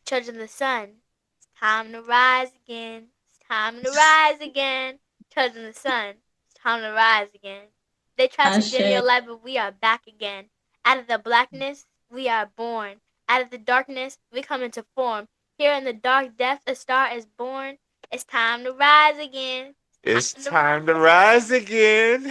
Children of the sun. It's time to rise again. It's time to rise again. Children of the sun. It's time to rise again. They try to dim your light, but we are back again. Out of the blackness, we are born. Out of the darkness, we come into form. Here in the dark depths, a star is born. It's time to rise again. It's time to rise again.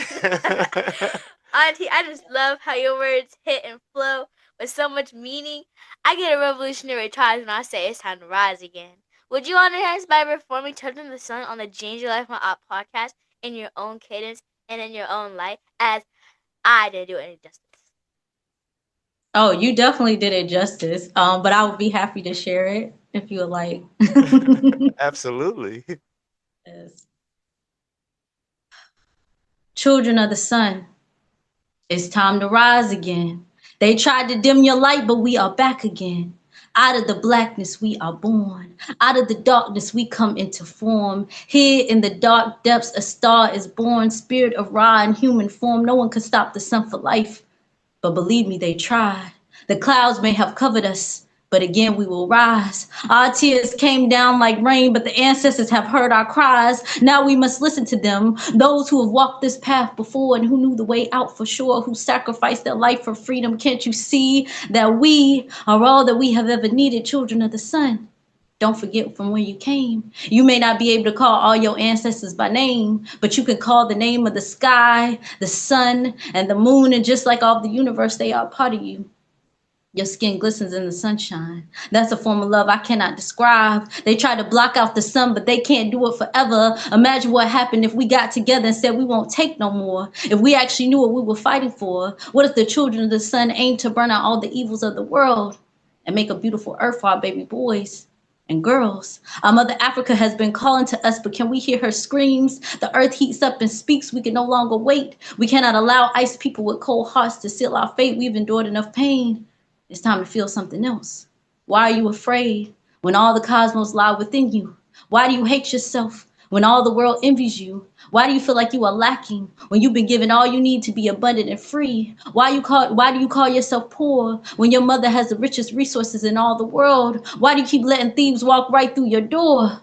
Auntie, I just love how your words hit and flow with so much meaning. I get a revolutionary charge when I say it's time to rise again. Would you honor us by performing Children of the Sun on the J&J-Life podcast in your own cadence and in your own light, as I didn't do it any justice? Oh, you definitely did it justice. But I would be happy to share it if you would like. Absolutely. Yes. Children of the sun, it's time to rise again. They tried to dim your light, but we are back again. Out of the blackness we are born. Out of the darkness we come into form. Here in the dark depths a star is born. Spirit of Ra in human form. No one can stop the sun for life. But believe me, they tried. The clouds may have covered us, But again, we will rise. Our tears came down like rain, but the ancestors have heard our cries. Now we must listen to them. Those who have walked this path before and who knew the way out for sure, who sacrificed their life for freedom. Can't you see that we are all that we have ever needed, children of the sun? Don't forget from where you came. You may not be able to call all your ancestors by name, but you can call the name of the sky, the sun, and the moon. And just like all of the universe, they are part of you. Your skin glistens in the sunshine. That's a form of love I cannot describe. They try to block out the sun, but they can't do it forever. Imagine what happened if we got together and said we won't take no more. If we actually knew what we were fighting for. What if the children of the sun aimed to burn out all the evils of the world and make a beautiful earth for our baby boys and girls? Our mother Africa has been calling to us, but can we hear her screams? The earth heats up and speaks. We can no longer wait. We cannot allow ice people with cold hearts to seal our fate. We've endured enough pain. It's time to feel something else. Why are you afraid when all the cosmos lie within you? Why do you hate yourself when all the world envies you? Why do you feel like you are lacking when you've been given all you need to be abundant and free? Why do you call yourself poor when your mother has the richest resources in all the world? Why do you keep letting thieves walk right through your door?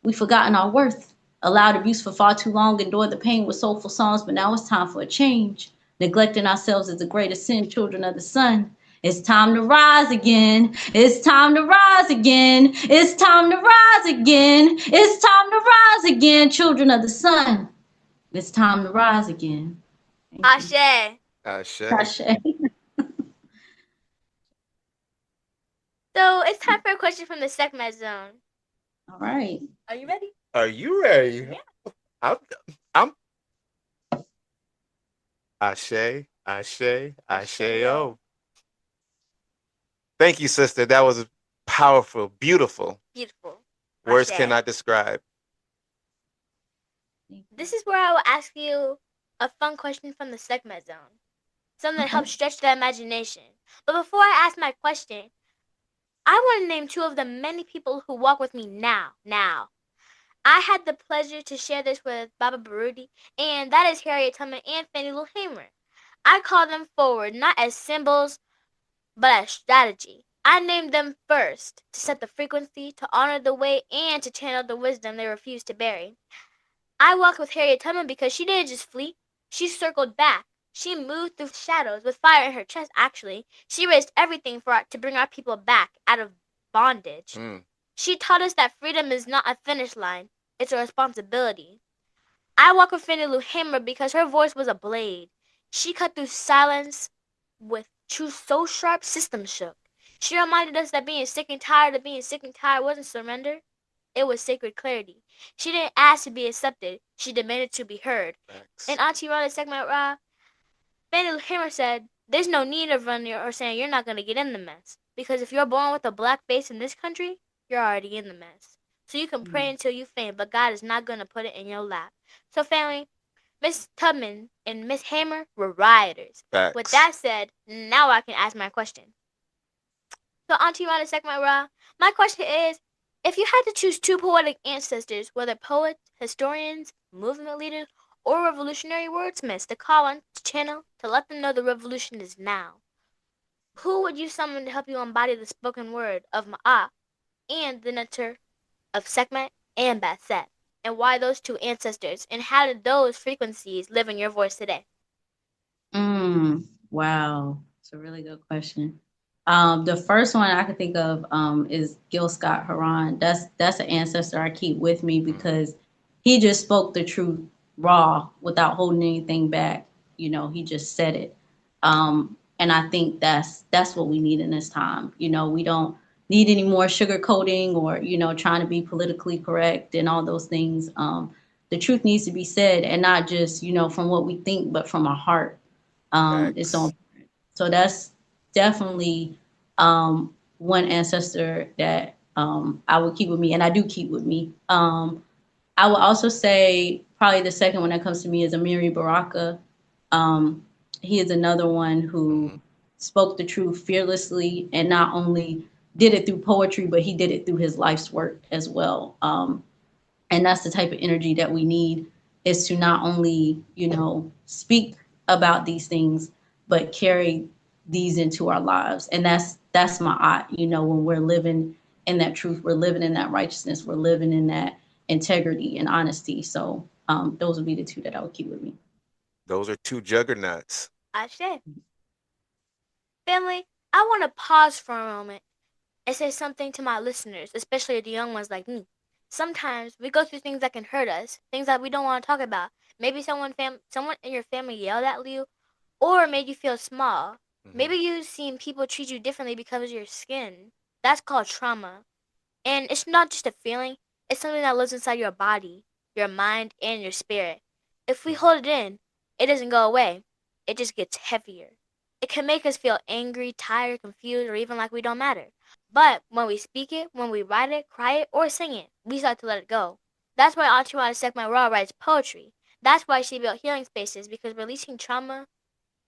We've forgotten our worth, allowed abuse for far too long, endured the pain with soulful songs, but now it's time for a change. Neglecting ourselves is the greatest sin, children of the sun. It's time to rise again. It's time to rise again. It's time to rise again. It's time to rise again, children of the sun. It's time to rise again. Ashe. Ashe. Ashe. So it's time for a question from the Sekhmet Zone. All right. Are you ready? Are you ready? Yeah. I'm Ashe, Ashe, Ashe-o. Thank you, sister. That was powerful, beautiful. Beautiful. Words Ashe. cannot describe. This is where I will ask you a fun question from the Sekhmet Zone. Something that helps stretch the imagination. But before I ask my question, I want to name two of the many people who walk with me now. I had the pleasure to share this with Baba Baruti, and that is Harriet Tubman and Fannie Lou Hamer. I call them forward not as symbols, but as strategy. I named them first to set the frequency, to honor the way, and to channel the wisdom they refused to bury. I walked with Harriet Tubman because she didn't just flee, she circled back. She moved through shadows with fire in her chest, actually. She risked everything to bring our people back out of bondage. She taught us that freedom is not a finish line, it's a responsibility. I walk with Fannie Lou Hamer because her voice was a blade. She cut through silence with truth so sharp, systems shook. She reminded us that being sick and tired of being sick and tired wasn't surrender. It was sacred clarity. She didn't ask to be accepted. She demanded to be heard. Thanks. And Auntie Rhonda Sekhmet, Fannie Lou Hamer said, there's no need of running or saying you're not going to get in the mess. Because if you're born with a black face in this country, you're already in the mess. So you can pray until you faint, but God is not going to put it in your lap. So family, Miss Tubman and Miss Hamer were rioters. Facts. With that said, now I can ask my question. So Auntie Rhonda Sekhmet, my question is, if you had to choose two poetic ancestors, whether poets, historians, movement leaders, or revolutionary wordsmiths to call on, to channel, to let them know the revolution is now, who would you summon to help you embody the spoken word of Ma'at and the nectar of Sekhmet and Basset? And why those two ancestors? And how did those frequencies live in your voice today? Wow. It's a really good question. The first one I can think of is Gil Scott Heron. That's an ancestor I keep with me because he just spoke the truth raw without holding anything back. You know, he just said it. And I think that's what we need in this time. You know, we don't need any more sugarcoating or, you know, trying to be politically correct and all those things. The truth needs to be said, and not just, you know, from what we think, but from our heart. It's so important. So that's definitely one ancestor that I would keep with me, and I do keep with me. I would also say probably the second one that comes to me is Amiri Baraka. He is another one who spoke the truth fearlessly, and not only did it through poetry, but he did it through his life's work as well. And that's the type of energy that we need, is to not only, you know, speak about these things, but carry these into our lives. And that's that's my art. You know, when we're living in that truth, we're living in that righteousness, we're living in that integrity and honesty. So those would be the two that I would keep with me. Those are two juggernauts. Ashe. Family, I want to pause for a moment and say something to my listeners, especially the young ones like me. Sometimes we go through things that can hurt us, things that we don't want to talk about. Maybe someone in your family yelled at you or made you feel small. Maybe you've seen people treat you differently because of your skin. That's called trauma. And it's not just a feeling, it's something that lives inside your body, your mind, and your spirit. If we hold it in, it doesn't go away. It just gets heavier. It can make us feel angry, tired, confused, or even like we don't matter. But when we speak it, when we write it, cry it, or sing it, we start to let it go. That's why Auntie Rhonda Sekhmet writes poetry. That's why she built healing spaces, because releasing trauma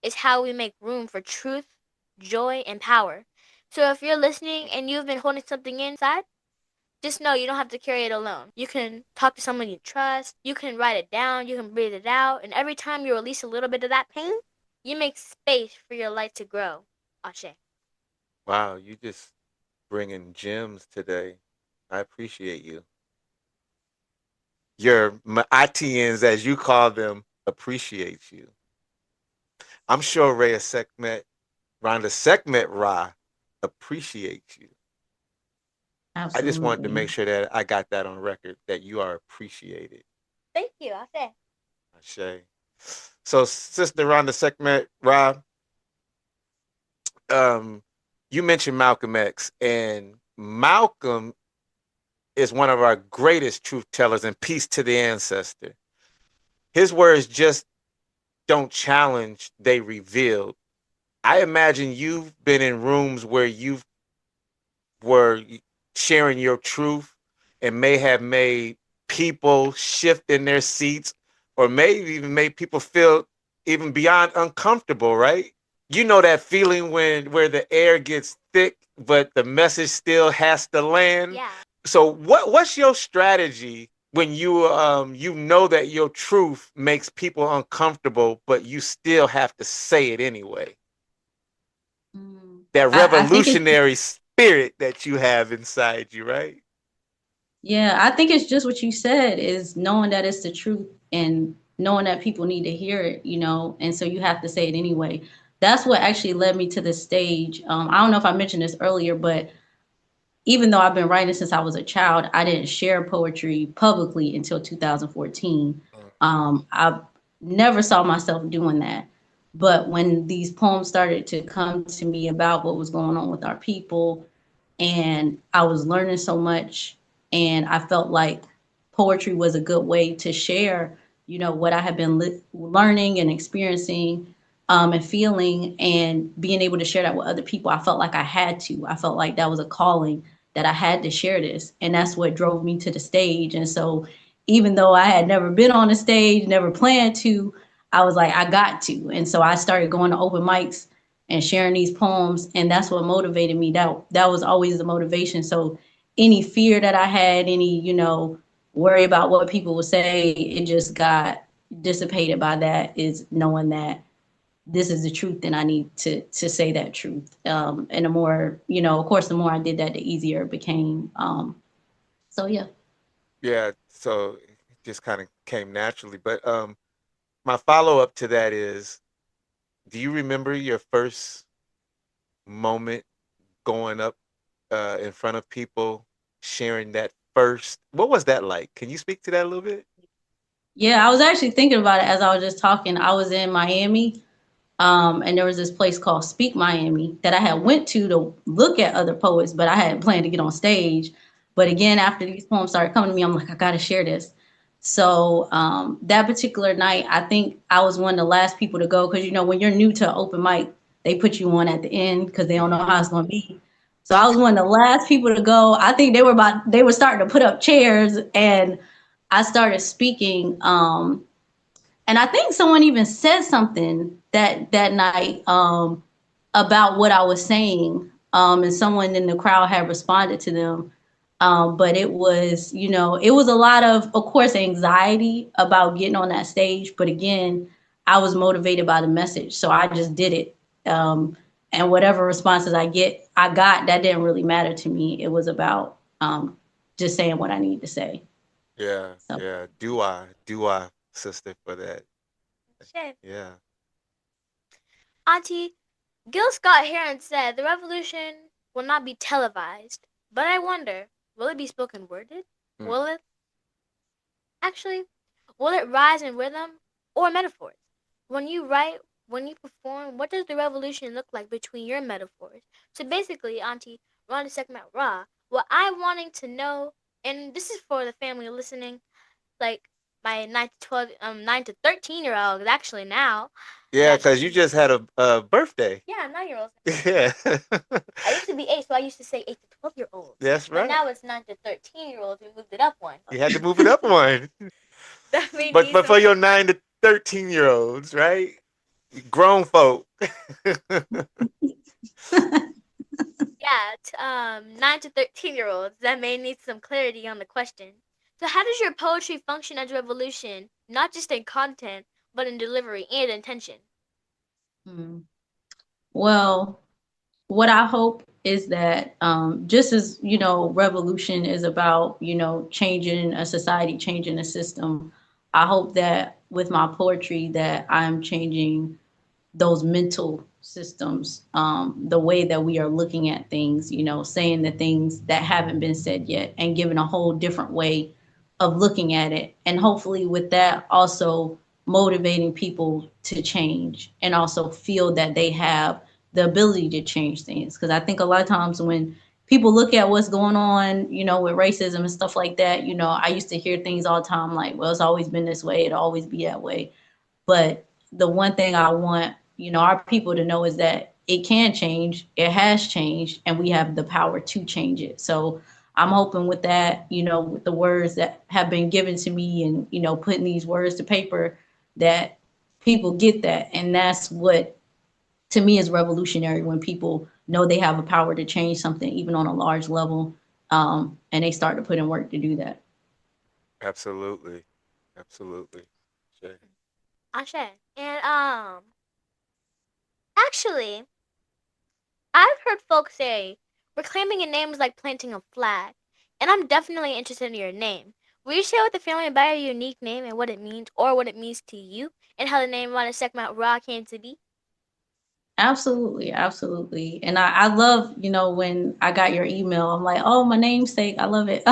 is how we make room for truth, joy, and power. So if you're listening and you've been holding something inside, just know you don't have to carry it alone. You can talk to someone you trust, you can write it down, you can breathe it out, and every time you release a little bit of that pain, you make space for your light to grow. Ashe. Wow, you just bringing gems today. I appreciate you. Your Ma'atians, as you call them, appreciate you. I'm sure Reya'sekhmet, Rhonda Sekhmet Ra appreciates you. Absolutely. I just wanted to make sure that I got that on record, that you are appreciated. Thank you, Ashe. Ashe. So, Sister Rhonda Sekhmet Ra, you mentioned Malcolm X, and Malcolm is one of our greatest truth tellers, and peace to the ancestor. His words just don't challenge, they reveal. I imagine you've been in rooms where you were sharing your truth and may have made people shift in their seats, or maybe even made people feel even beyond uncomfortable, right? You know that feeling where the air gets thick, but the message still has to land. Yeah. So what's your strategy when you know that your truth makes people uncomfortable, but you still have to say it anyway? That revolutionary spirit that you have inside you, right? Yeah, I think it's just what you said, is knowing that it's the truth and knowing that people need to hear it, you know, and so you have to say it anyway. That's what actually led me to this stage. I don't know if I mentioned this earlier, but even though I've been writing since I was a child, I didn't share poetry publicly until 2014. I never saw myself doing that. But when these poems started to come to me about what was going on with our people, and I was learning so much, and I felt like poetry was a good way to share, you know, what I had been learning and experiencing, and feeling, and being able to share that with other people. I felt like I had to. I felt like that was a calling, that I had to share this, and that's what drove me to the stage. And so, even though I had never been on a stage, never planned to, I was like, I got to. And so I started going to open mics and sharing these poems, and that's what motivated me. That was always the motivation. So any fear that I had, any, you know, worry about what people would say, it just got dissipated by that, is knowing that this is the truth, and I need to say that truth. And the more, you know, of course, the more I did that, the easier it became. So yeah. Yeah, so it just kind of came naturally. But my follow-up to that is, do you remember your first moment going up in front of people, sharing that first? What was that like? Can you speak to that a little bit? Yeah, I was actually thinking about it as I was just talking. I was in Miami, and there was this place called Speak Miami that I had went to look at other poets, but I hadn't planned to get on stage. But again, after these poems started coming to me, I'm like, I gotta share this. So that particular night, I think I was one of the last people to go, because you know, when you're new to open mic, they put you on at the end because they don't know how it's gonna be. So I was one of the last people to go. I think they were starting to put up chairs, and I started speaking. And I think someone even said something that night, about what I was saying, and someone in the crowd had responded to them. But it was, you know, it was a lot of course, anxiety about getting on that stage. But again, I was motivated by the message, so I just did it. And whatever responses I get, I got, that didn't really matter to me. It was about just saying what I need to say. Yeah, So. yeah. Do I, sister, for that? Shit. Yeah. Auntie, Gil Scott Heron said the revolution will not be televised, but I wonder, will it be spoken worded? Mm. Will it? Actually, will it rise in rhythm or metaphors? When you write, when you perform, what does the revolution look like between your metaphors? So basically, Auntie Rhonda Sekhmet Ra, what I'm wanting to know, and this is for the family listening, like my 9 to 13-year-old, actually now. Yeah, because you just had a birthday. Yeah, 9-year-olds. Yeah. I used to be 8, so I used to say 8 to 12-year-olds. That's But right. now it's 9 to 13-year-olds. We moved it up one. You had to move it up one. That made But me but so for your 9 to 13-year-olds, right? Grown folk. Yeah, 9 to 13-year-olds. That may need some clarity on the question. So how does your poetry function as revolution, not just in content, but in delivery and intention? Well, what I hope is that just as, revolution is about, changing a society, changing a system, I hope that with my poetry that I'm changing those mental systems, the way that we are looking at things, saying the things that haven't been said yet and giving a whole different way of looking at it. And hopefully with that also motivating people to change and also feel that they have the ability to change things. Because I think a lot of times when people look at what's going on, with racism and stuff like that, I used to hear things all the time like, well, it's always been this way, it'll always be that way. But the one thing I want, our people to know is that it can change, it has changed, and we have the power to change it. So I'm hoping with that, with the words that have been given to me and, putting these words to paper, that people get that. And that's what, to me, is revolutionary, when people know they have a power to change something, even on a large level, and they start to put in work to do that. Absolutely. Absolutely. Sure. Ashe. And actually, I've heard folks say reclaiming a name is like planting a flag, and I'm definitely interested in your name. Will you share with the family about your unique name and what it means, or what it means to you, and how the name Rhonda Sekhmet Ra came to be? Absolutely, absolutely. And I love, when I got your email, I'm like, oh, my namesake, I love it.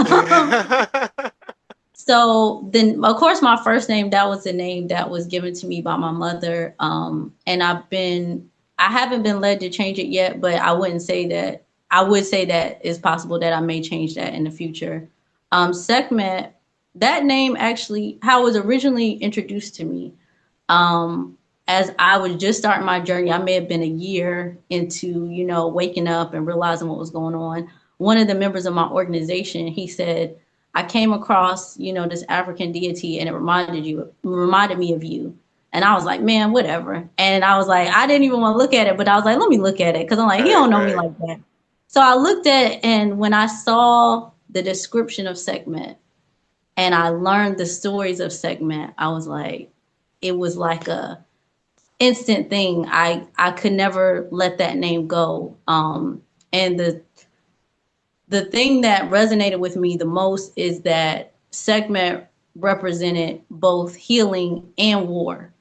So then, of course, my first name, that was the name that was given to me by my mother. And I haven't been led to change it yet, but I wouldn't say that. I would say that it's possible that I may change that in the future. Sekhmet, that name actually, how it was originally introduced to me. As I was just starting my journey, I may have been a year into, waking up and realizing what was going on. One of the members of my organization, he said, I came across, this African deity and it reminded me of you. And I was like, man, whatever. And I was like, I didn't even want to look at it, but I was like, let me look at it. Cause I'm like, he don't know me like that. So I looked at it, and when I saw the description of Sekhmet and I learned the stories of Sekhmet, I was like, it was like a instant thing. I could never let that name go. And the thing that resonated with me the most is that Sekhmet represented both healing and war.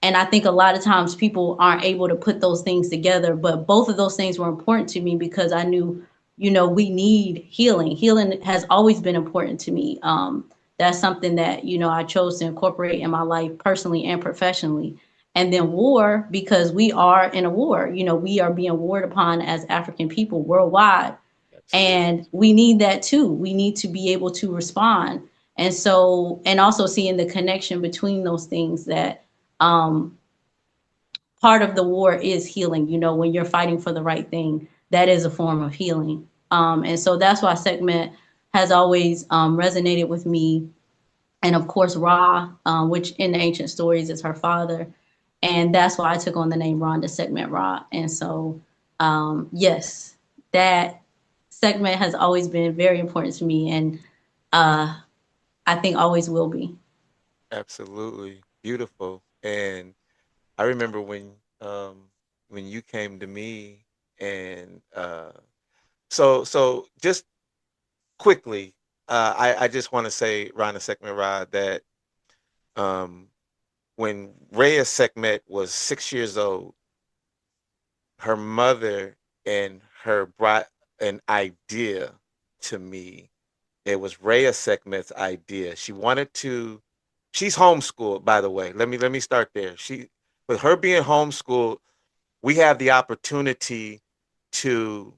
And I think a lot of times people aren't able to put those things together, but both of those things were important to me because I knew, we need healing. Healing has always been important to me. That's something that, I chose to incorporate in my life personally and professionally. And then war, because we are in a war, we are being warred upon as African people worldwide. Absolutely. And we need that too. We need to be able to respond. And so, and also seeing the connection between those things, that part of the war is healing. When you're fighting for the right thing, that is a form of healing. And so that's why Sekhmet has always resonated with me. And of course, Ra, which in the ancient stories is her father. And that's why I took on the name Rhonda Sekhmet Ra. And so, yes, that Sekhmet has always been very important to me. And I think always will be. Absolutely. Beautiful. And I remember when you came to me and So just quickly, I just want to say, Rhonda Sekhmet Ra, that when Reya'sekhmet was 6 years old, her mother and her brought an idea to me. It was Reya'sekhmet's idea. She wanted to. She's homeschooled, by the way. Let me start there. With her being homeschooled, we have the opportunity to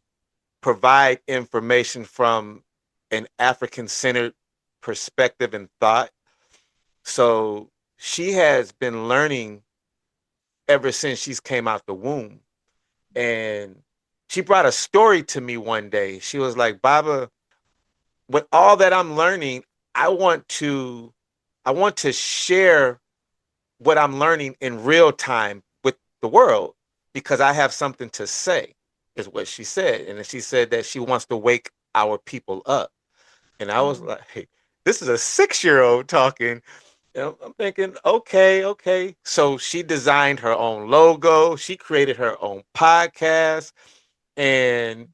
provide information from an African centered perspective and thought. So she has been learning ever since she's came out the womb. And she brought a story to me one day. She was like, Baba, with all that I'm learning, I want to share what I'm learning in real time with the world because I have something to say, is what she said. And then she said that she wants to wake our people up. And I was like, hey, this is a 6-year-old talking. I'm thinking, okay. So she designed her own logo. She created her own podcast. And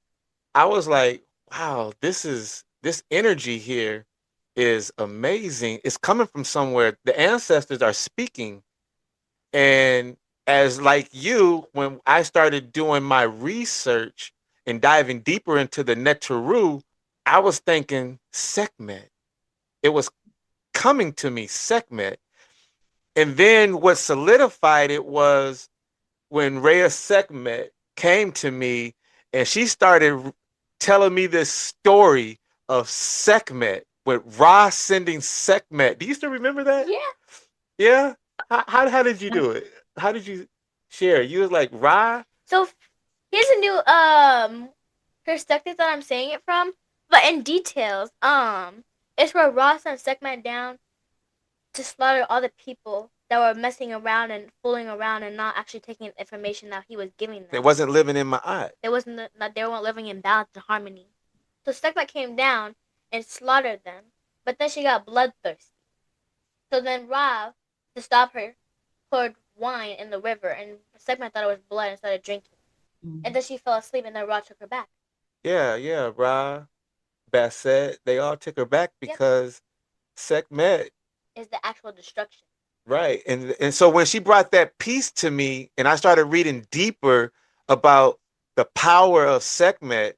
I was like, wow, this energy here is amazing. It's coming from somewhere. The ancestors are speaking. And as like you, when I started doing my research and diving deeper into the Netaru, I was thinking Sekhmet. It was coming to me, Sekhmet. And then what solidified it was when Reya'sekhmet came to me and she started telling me this story of Sekhmet with Ra sending Sekhmet. Do you still remember that? Yeah. Yeah? How did you do it? How did you share? You was like Ra? So here's a new perspective that I'm saying it from, but in details. It's where Ross sent Sekhmet down to slaughter all the people that were messing around and fooling around and not actually taking the information that he was giving them. It wasn't living in my eye. They weren't living in balance and harmony. So Sekhmet came down and slaughtered them, but then she got bloodthirsty. So then Ra, to stop her, poured wine in the river, and Sekhmet thought it was blood and started drinking. And then she fell asleep, and then Ra took her back. Yeah. Ra, Basset, they all took her back because Sekhmet is the actual destruction. Right. And so when she brought that piece to me and I started reading deeper about the power of Sekhmet,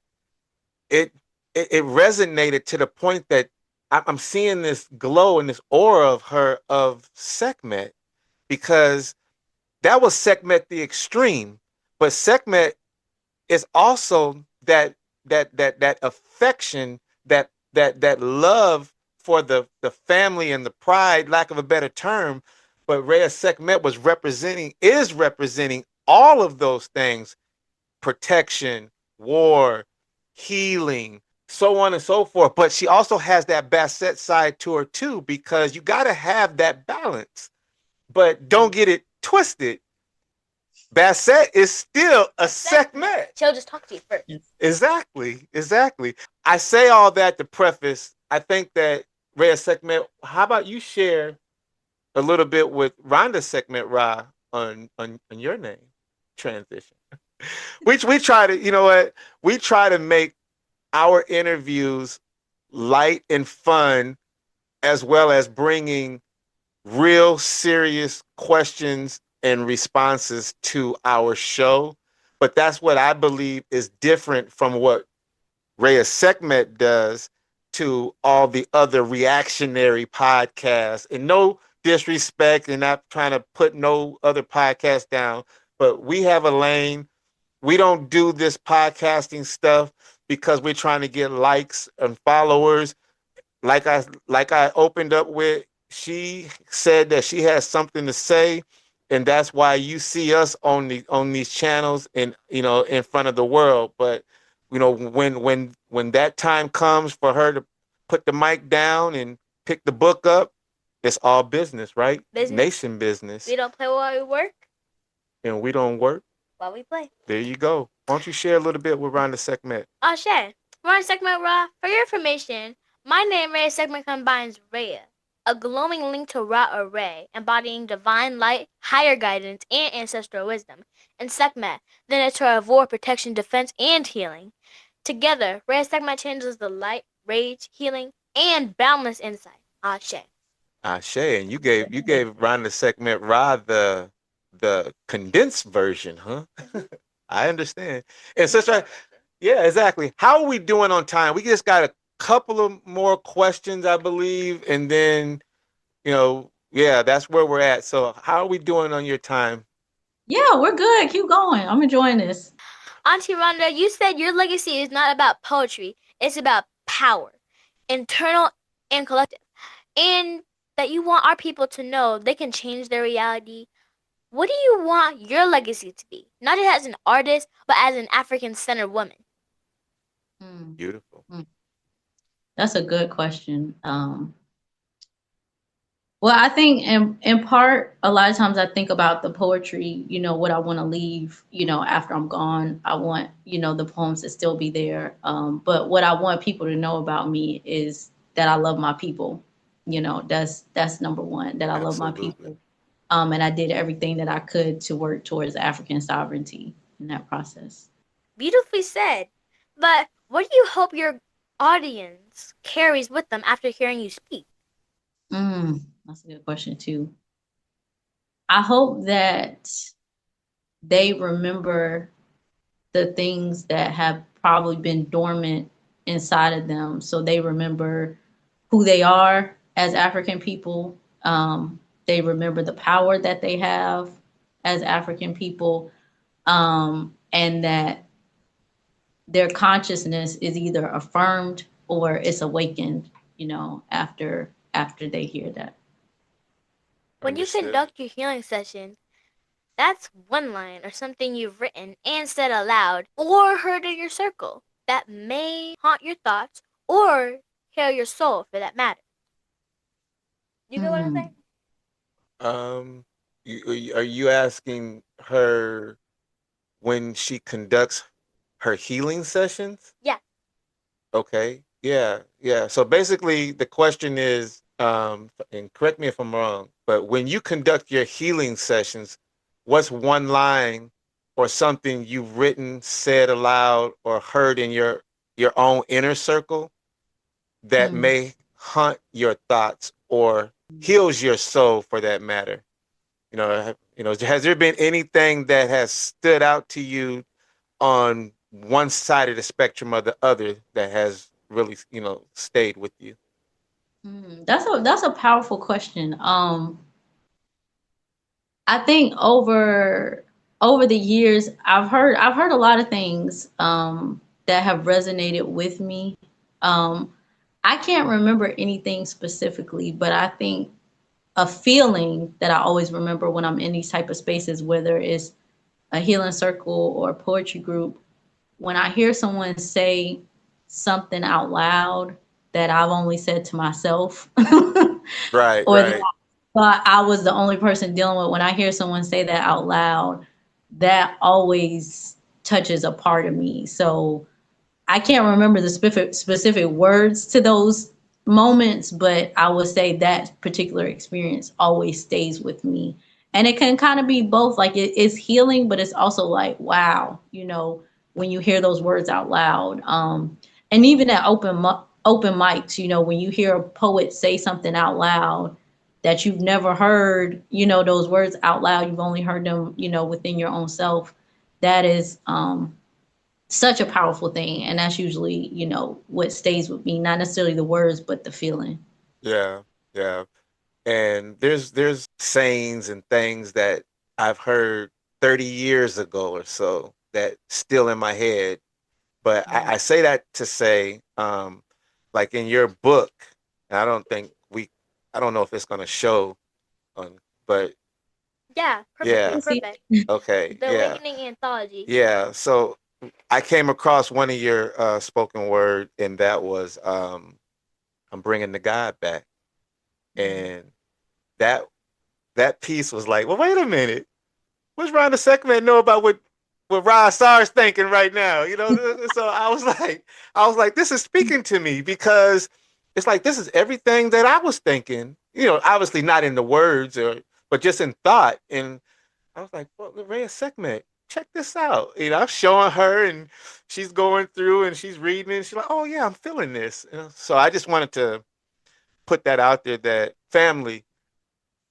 it resonated to the point that I'm seeing this glow and this aura of her, of Sekhmet, because that was Sekhmet the extreme. But Sekhmet is also that affection, that love for the family and the pride, lack of a better term. But Reya'sekhmet is representing all of those things: protection, war, healing, so on and so forth. But she also has that Basset side to her too, because you got to have that balance. But don't get it twisted. Basset is still a Sekhmet. She'll just talk to you first. Exactly. I say all that to preface. I think that Reya'sekhmet, how about you share a little bit with Rhonda Sekhmet Ra on your name transition? we try to, you know what? We try to make our interviews light and fun, as well as bringing real serious questions and responses to our show. But that's what I believe is different from what Reya'sekhmet does to all the other reactionary podcasts. And no disrespect, and not trying to put no other podcast down, but we have a lane. We don't do this podcasting stuff because we're trying to get likes and followers. Like I opened up with, she said that she has something to say, and that's why you see us on these channels and in front of the world. But when that time comes for her to put the mic down and pick the book up, it's all business, right? Business. Nation business. We don't play while we work. And we don't work while we play. There you go. Why don't you share a little bit with Rhonda Sekhmet? I'll share. Rhonda Sekhmet Ra, for your information, my name Reya'sekhmet combines Reya, a glowing link to Ra or Ray, embodying divine light, higher guidance, and ancestral wisdom, and Sekhmet, the nature of war, protection, defense, and healing. Together, Reya'sekhmet changes the light, rage, healing, and boundless insight. Ashe. Ashe, and you gave Rhonda Sekhmet Ra the condensed version, huh? I understand. And sister, yeah, exactly. How are we doing on time? We just got a couple of more questions, I believe, and then yeah, that's where we're at. So how are we doing on your time? Yeah, we're good. Keep going. I'm enjoying this. Auntie Rhonda, you said your legacy is not about poetry, it's about power, internal and collective, and that you want our people to know they can change their reality. What do you want your legacy to be? Not just as an artist, but as an African-centered woman. Beautiful. That's a good question. Well, I think in part, a lot of times I think about the poetry, what I want to leave, after I'm gone. I want, the poems to still be there. But what I want people to know about me is that I love my people. That's number one, that I love my Absolutely. people. And I did everything that I could to work towards African sovereignty in that process. Beautifully said. But what do you hope your audience carries with them after hearing you speak? That's a good question too. I hope that they remember the things that have probably been dormant inside of them. So they remember who they are as African people. They remember the power that they have as African people, and that their consciousness is either affirmed or it's awakened, after they hear that. When you Understood. conduct your healing session, that's one line or something you've written and said aloud or heard in your circle that may haunt your thoughts or heal your soul for that matter. You get what I'm saying? Are you asking her when she conducts her healing sessions? Yeah. Okay. Yeah. Yeah. So basically, the question is, and correct me if I'm wrong, but when you conduct your healing sessions, what's one line or something you've written, said aloud, or heard in your own inner circle that may haunt your thoughts or heals your soul for that matter? Has there been anything that has stood out to you on one side of the spectrum or the other that has really, stayed with you? That's a powerful question. I think over the years, I've heard a lot of things that have resonated with me. I can't remember anything specifically, but I think a feeling that I always remember when I'm in these type of spaces, whether it's a healing circle or a poetry group, when I hear someone say something out loud that I've only said to myself, Right, or that right. but I was the only person dealing with, when I hear someone say that out loud, that always touches a part of me. So I can't remember the specific words to those moments, but I would say that particular experience always stays with me. And it can kind of be both, like it's healing, but it's also like, wow, when you hear those words out loud. And even at open mics, when you hear a poet say something out loud that you've never heard, those words out loud, you've only heard them, within your own self. That is such a powerful thing, and that's usually what stays with me, not necessarily the words but the feeling. Yeah, yeah. And there's sayings and things that I've heard 30 years ago or so that still in my head. But I say that to say, like in your book, and I don't know if it's gonna show on, but Yeah, yeah, perfect. okay, The yeah, Awakening Anthology. yeah. So I came across one of your spoken word, and that was I'm bringing the God back, and that that piece was like, well, wait a minute, what's Rhonda Sekhmet know about what Asar's thinking right now? So I was like, this is speaking to me because it's like this is everything that I was thinking. Obviously not in the words but just in thought. And I was like, well, Reya'sekhmet, check this out. You know, I'm showing her, and she's going through and she's reading it. And she's like, oh yeah, I'm feeling this. You know? So I just wanted to put that out there that family,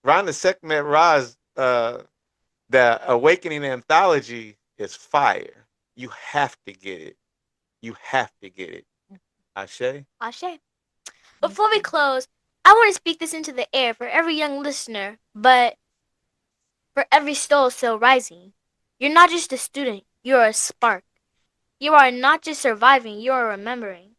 Rhonda Sekhmet Ra's the Awakening Anthology is fire. You have to get it. You have to get it. Ashe? Ashe. Before we close, I want to speak this into the air for every young listener, but for every soul still rising. You're not just a student, you're a spark. You are not just surviving, you are remembering.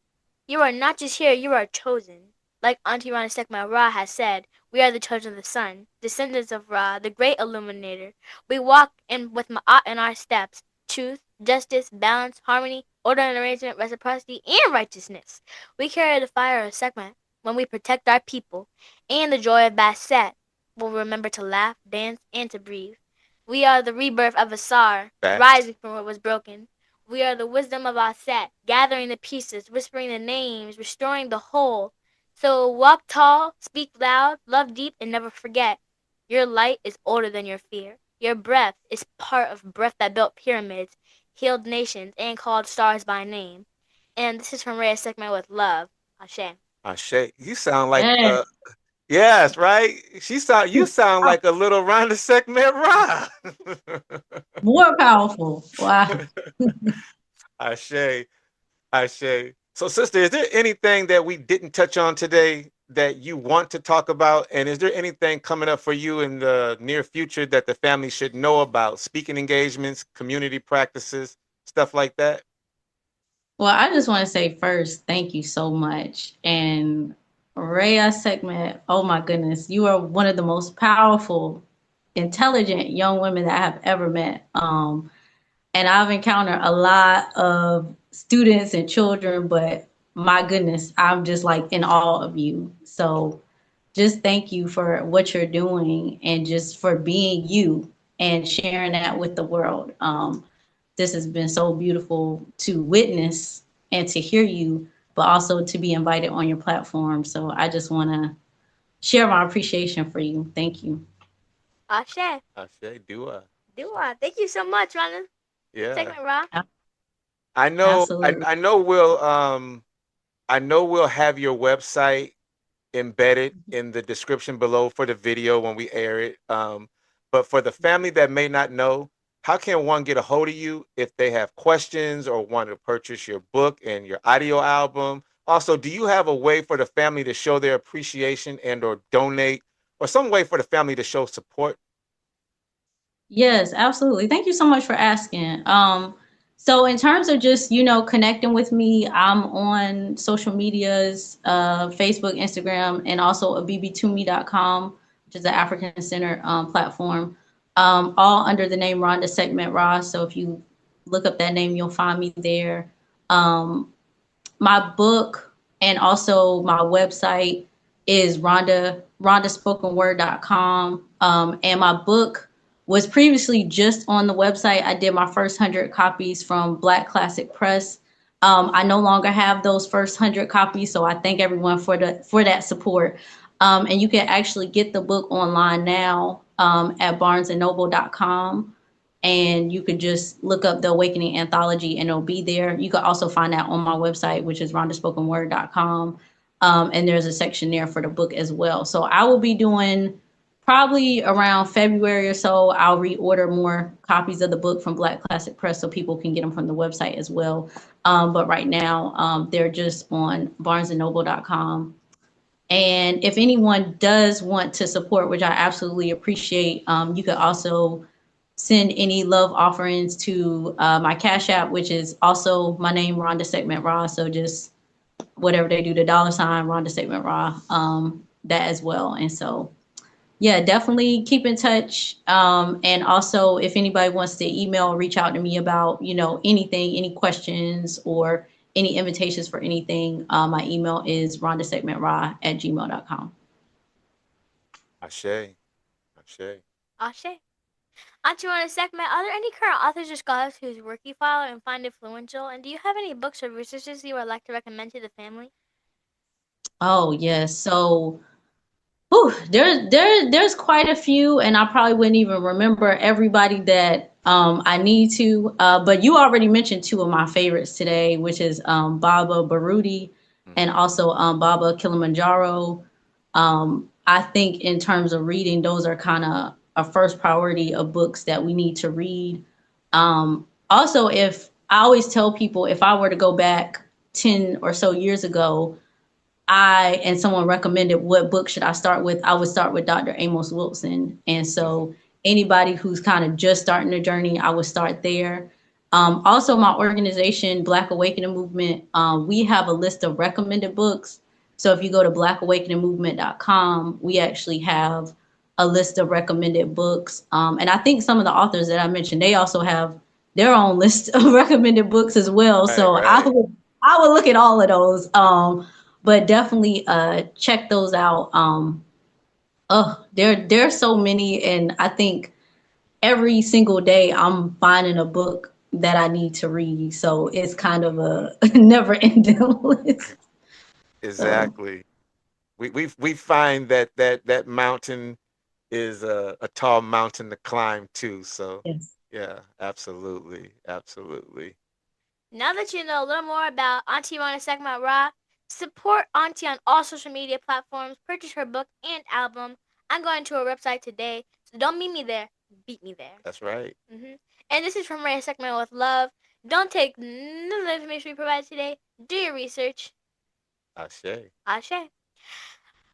You are not just here, you are chosen. Like Auntie Rhonda Sekhmet Ra has said, we are the children of the sun, descendants of Ra, the great illuminator. We walk in with Ma'at in our steps, truth, justice, balance, harmony, order and arrangement, reciprocity, and righteousness. We carry the fire of Sekhmet when we protect our people, and the joy of Basset will remember to laugh, dance, and to breathe. We are the rebirth of Asar, rising from what was broken. We are the wisdom of AuSet, gathering the pieces, whispering the names, restoring the whole. So walk tall, speak loud, love deep, and never forget. Your light is older than your fear. Your breath is part of breath that built pyramids, healed nations, and called stars by name. And this is from Reya'sekhmet with love. Ashe. Ashe. You sound like Yes. yes, right? You sound like a little Rhonda Sekhmet Ra. More powerful. Wow. Ashe. Ashe. So, sister, is there anything that we didn't touch on today that you want to talk about? And is there anything coming up for you in the near future that the family should know about? Speaking engagements, community practices, stuff like that? Well, I just want to say first, thank you so much. And Reya'sekhmet, oh my goodness, you are one of the most powerful, intelligent young women that I have ever met. And I've encountered a lot of students and children, but my goodness, I'm just like in awe of you. So just thank you for what you're doing and just for being you and sharing that with the world. This has been so beautiful to witness and to hear you, but also to be invited on your platform. So I just want to share my appreciation for you. Thank you. Ashe. Ashe, Dua. Dua. Thank you so much, Rhonda. Yeah. Sekhmet Ra. I know Absolutely. I know we'll have your website embedded in the description below for the video when we air it. But for the family that may not know, how can one get a hold of you if they have questions or want to purchase your book and your audio album? Also, do you have a way for the family to show their appreciation and or donate, or some way for the family to show support? Yes, absolutely. Thank you so much for asking. So in terms of just, connecting with me, I'm on social medias, Facebook, Instagram, and also abb2me.com, which is the African Center platform, all under the name Rhonda Sekhmet Ross. So if you look up that name, you'll find me there. My book and also my website is rondaspokenword.com. And my book was previously just on the website. I did my first 100 copies from Black Classic Press. I no longer have those first 100 copies, so I thank everyone for that support. And you can actually get the book online now at barnesandnoble.com. And you could just look up the Awakening Anthology and it'll be there. You could also find that on my website, which is rondaspokenword.com. And there's a section there for the book as well. So I will be doing probably around February or so. I'll reorder more copies of the book from Black Classic Press so people can get them from the website as well. But right now, they're just on barnesandnoble.com. And if anyone does want to support, which I absolutely appreciate, you could also send any love offerings to my Cash App, which is also my name, Rhonda Sekhmet Ra. So just whatever they do, the $ Rhonda Sekhmet Ra, that as well. And so, yeah, definitely keep in touch. And also, if anybody wants to email, reach out to me about, anything, any questions or any invitations for anything, my email is rhondasekhmetra@gmail.com. Ashe. Ashe. Ashe. Auntie Rhonda Sekhmet, are there any current authors or scholars whose work you follow and find influential? And do you have any books or resources you would like to recommend to the family? Oh, yes. So there's quite a few, and I probably wouldn't even remember everybody that I need to, but you already mentioned two of my favorites today, which is Baba Baruti and also Baba Kilimanjaro. I think in terms of reading, those are kind of a first priority of books that we need to read. Also, if I always tell people, if I were to go back 10 or so years ago, and someone recommended what book should I start with, I would start with Dr. Amos Wilson. And so anybody who's kind of just starting the journey, I would start there. Also, my organization, Black Awakening Movement, we have a list of recommended books. So if you go to blackawakeningmovement.com, we actually have a list of recommended books. And I think some of the authors that I mentioned, they also have their own list of recommended books as well. So I would look at all of those. But definitely check those out. There's so many, and I think every single day I'm finding a book that I need to read. So it's kind of a never ending list. Exactly. We find that mountain is a tall mountain to climb too. So Yes. yeah, absolutely, absolutely. Now that you know a little more about Auntie Rhonda Sekhmet Ra, support Auntie on all social media platforms, purchase her book and album. I'm going to her website today, so don't meet me there, beat me there. That's right. And this is from Reya'sekhmet with love. Don't take none of the information we provide today. Do your research. Ashe. Ashe.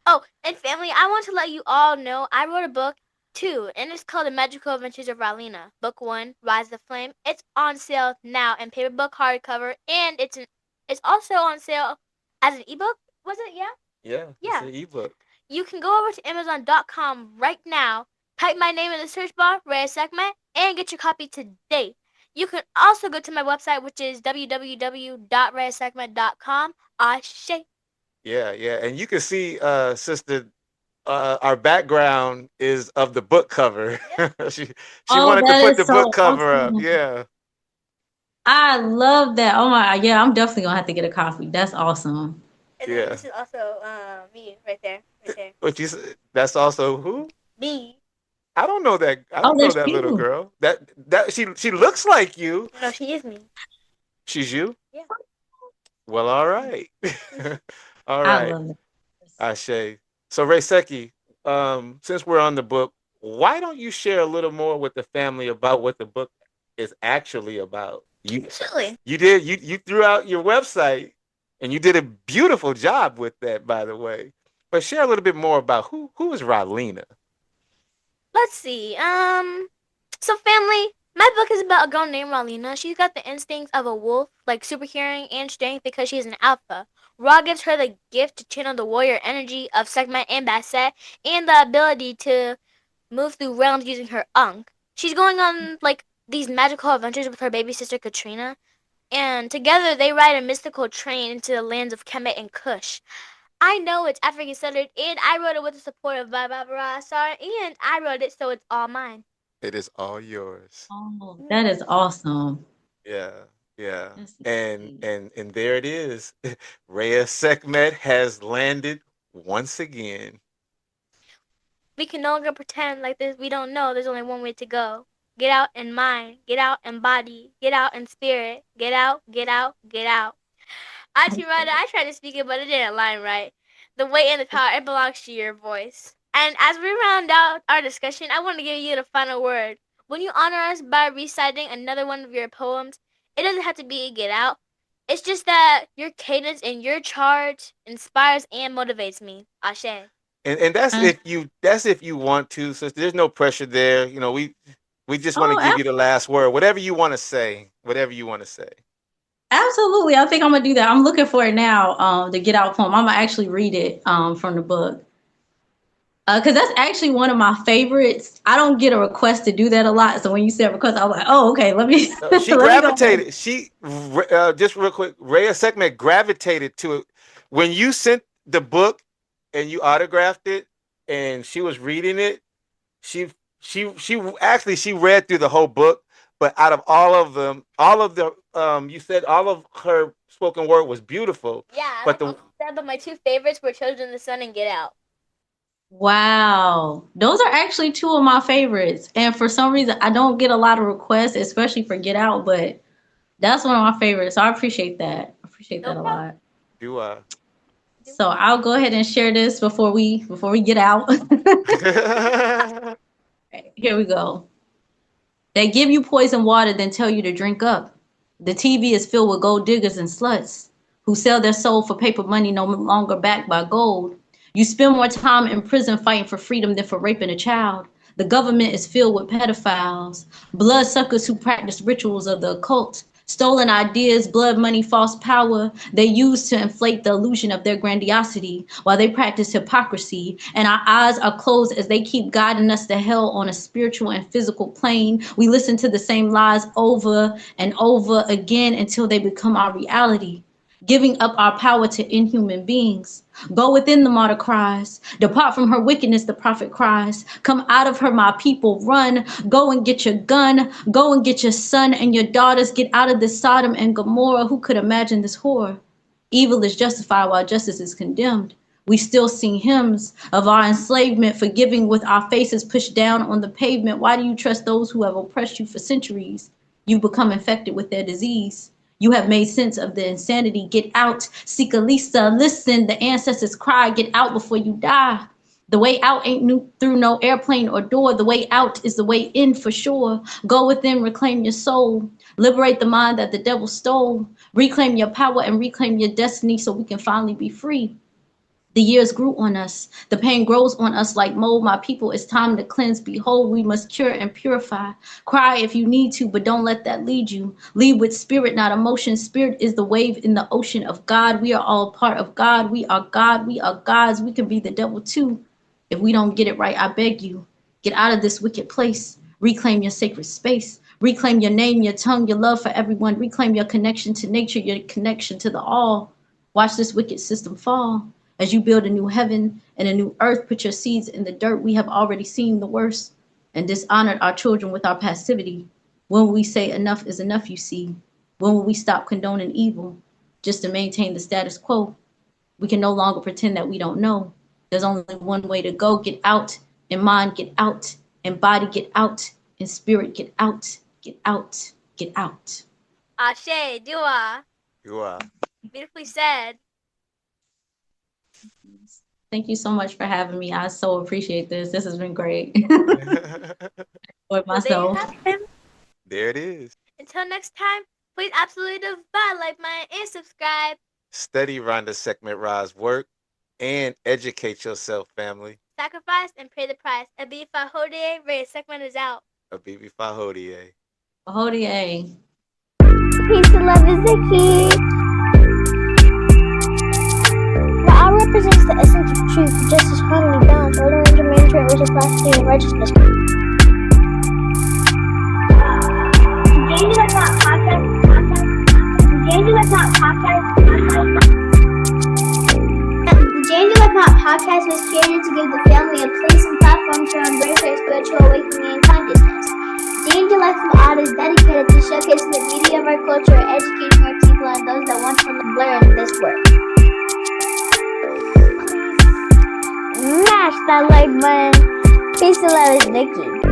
Oh, and family, I want to let you all know I wrote a book too, and it's called The Magical Adventures of Ralina. Book 1, Rise the Flame. It's on sale now in paperback hardcover, and it's also on sale as an ebook. Was it? Yeah? Yeah. Yeah. It's an ebook. You can go over to Amazon.com right now, type my name in the search bar, Reya'sekhmet, and get your copy today. You can also go to my website, which is www.reya'sekhmet.com. Ashe. Yeah, yeah. And you can see, sister, our background is of the book cover. she wanted to that put is the so book cover up. awesome. Yeah. I love that. Oh my, yeah, I'm definitely gonna have to get a copy. That's awesome. And Yeah. then this is also me right there. What you said? That's also who? Me. I don't know that. I Oh, don't know that's that little you. girl. That she looks like you. No, she is me. She's you? Yeah. Well, all right. All I right. love it. Ashe. So Reya'sekhmet, since we're on the book, why don't you share a little more with the family about what the book is actually about? Actually. You threw out your website and you did a beautiful job with that, by the way. But share a little bit more about who is Ralina. Let's see. So family, my book is about a girl named Ralina. She's got the instincts of a wolf, like super hearing and strength because she's an alpha. Ra gives her the gift to channel the warrior energy of Sekhmet and Basset and the ability to move through realms using her Ankh. She's going on like these magical adventures with her baby sister Katrina, and together they ride a mystical train into the lands of Kemet and Kush. I know it's African centered, and I wrote it with the support of Barbara Asar, and I wrote it so it's all mine. It is all yours. Oh, that is awesome. Yeah, yeah. That's And amazing. and there it is. Reya'sekhmet has landed once again. We can no longer pretend like this. We don't know. There's only one way to go. Get out in mind. Get out in body. Get out in spirit. Get out. Get out. Get out. Auntie Rhonda, I tried to speak it, but it didn't line right. The weight and the power, it belongs to your voice. And as we round out our discussion, I want to give you the final word. When you honor us by reciting another one of your poems, it doesn't have to be Get Out. It's just that your cadence and your charge inspires and motivates me. Ashe. And that's if you want to. So there's no pressure there. You know, we just want to give you the last word. Whatever you want to say. Whatever you want to say. Absolutely. I think I'm gonna do that. I'm looking for it now, the Get Out poem. I'm gonna actually read it from the book. Because that's actually one of my favorites. I don't get a request to do that a lot. So when you said request, I was like, oh, okay, let me. She let gravitated. Just real quick. Reya'sekhmet gravitated to it when you sent the book and you autographed it, and she was reading it. She actually she read through the whole book, but out of all of them, you said all of her spoken word was beautiful. Yeah, but but my two favorites were Children of the Sun and Get Out. Wow. Those are actually two of my favorites. And for some reason, I don't get a lot of requests, especially for Get Out, but that's one of my favorites. So I appreciate that. I appreciate No that a problem. lot. You are. So I'll go ahead and share this before we get out. Here we go. They give you poison water, then tell you to drink up. The TV is filled with gold diggers and sluts who sell their soul for paper money no longer backed by gold. You spend more time in prison fighting for freedom than for raping a child. The government is filled with pedophiles, bloodsuckers who practice rituals of the occult, stolen ideas, blood money, false power they use to inflate the illusion of their grandiosity while they practice hypocrisy. And our eyes are closed as they keep guiding us to hell on a spiritual and physical plane. We listen to the same lies over and over again until they become our reality, giving up our power to inhuman beings. Go within, the martyr cries. Depart from her wickedness, the prophet cries. Come out of her, my people, run. Go and get your gun. Go and get your son and your daughters. Get out of this Sodom and Gomorrah. Who could imagine this horror? Evil is justified while justice is condemned. We still sing hymns of our enslavement, forgiving with our faces pushed down on the pavement. Why do you trust those who have oppressed you for centuries? You've become infected with their disease. You have made sense of the insanity. Get out. Seek Lisa. Listen, the ancestors cry. Get out before you die. The way out ain't through no airplane or door. The way out is the way in for sure. Go within, reclaim your soul. Liberate the mind that the devil stole. Reclaim your power and reclaim your destiny so we can finally be free. The years grew on us. The pain grows on us like mold. My people, it's time to cleanse. Behold, we must cure and purify. Cry if you need to, but don't let that lead you. Lead with spirit, not emotion. Spirit is the wave in the ocean of God. We are all part of God. We are God. We are gods. We can be the devil too. If we don't get it right, I beg you, get out of this wicked place. Reclaim your sacred space. Reclaim your name, your tongue, your love for everyone. Reclaim your connection to nature, your connection to the all. Watch this wicked system fall. As you build a new heaven and a new earth, put your seeds in the dirt. We have already seen the worst and dishonored our children with our passivity. When will we say enough is enough, you see? When will we stop condoning evil just to maintain the status quo? We can no longer pretend that we don't know. There's only one way to go. Get out, in mind, get out, in body, get out, in spirit, get out, get out, get out. Ashe, Dua. You are. Beautifully said. Thank you so much for having me. I so appreciate this. This has been great. For Well, there you myself. have him. There it is. Until next time, please absolutely divide, like mine, and subscribe. Study Rhonda Sekhmet Ra's work and educate yourself, family. Sacrifice and pay the price. Abifa Hodie, Reya'sekhmet is out. Abibi Fahodie. Hodie. Peace and love is the key. Ra represents the essence of truth, justice, harmony, balance, order, and germane trait, which is blasphemy and righteousness. J&J-Life not podcast. J&J-Life not podcast. The J&J-Life podcast was created to give the family a place and platform to embrace their spiritual awakening and consciousness. J&J-Life is dedicated to showcasing the beauty of our culture, educating our people and those that want to learn this work. Smash that like button. Peace and love is Nikki.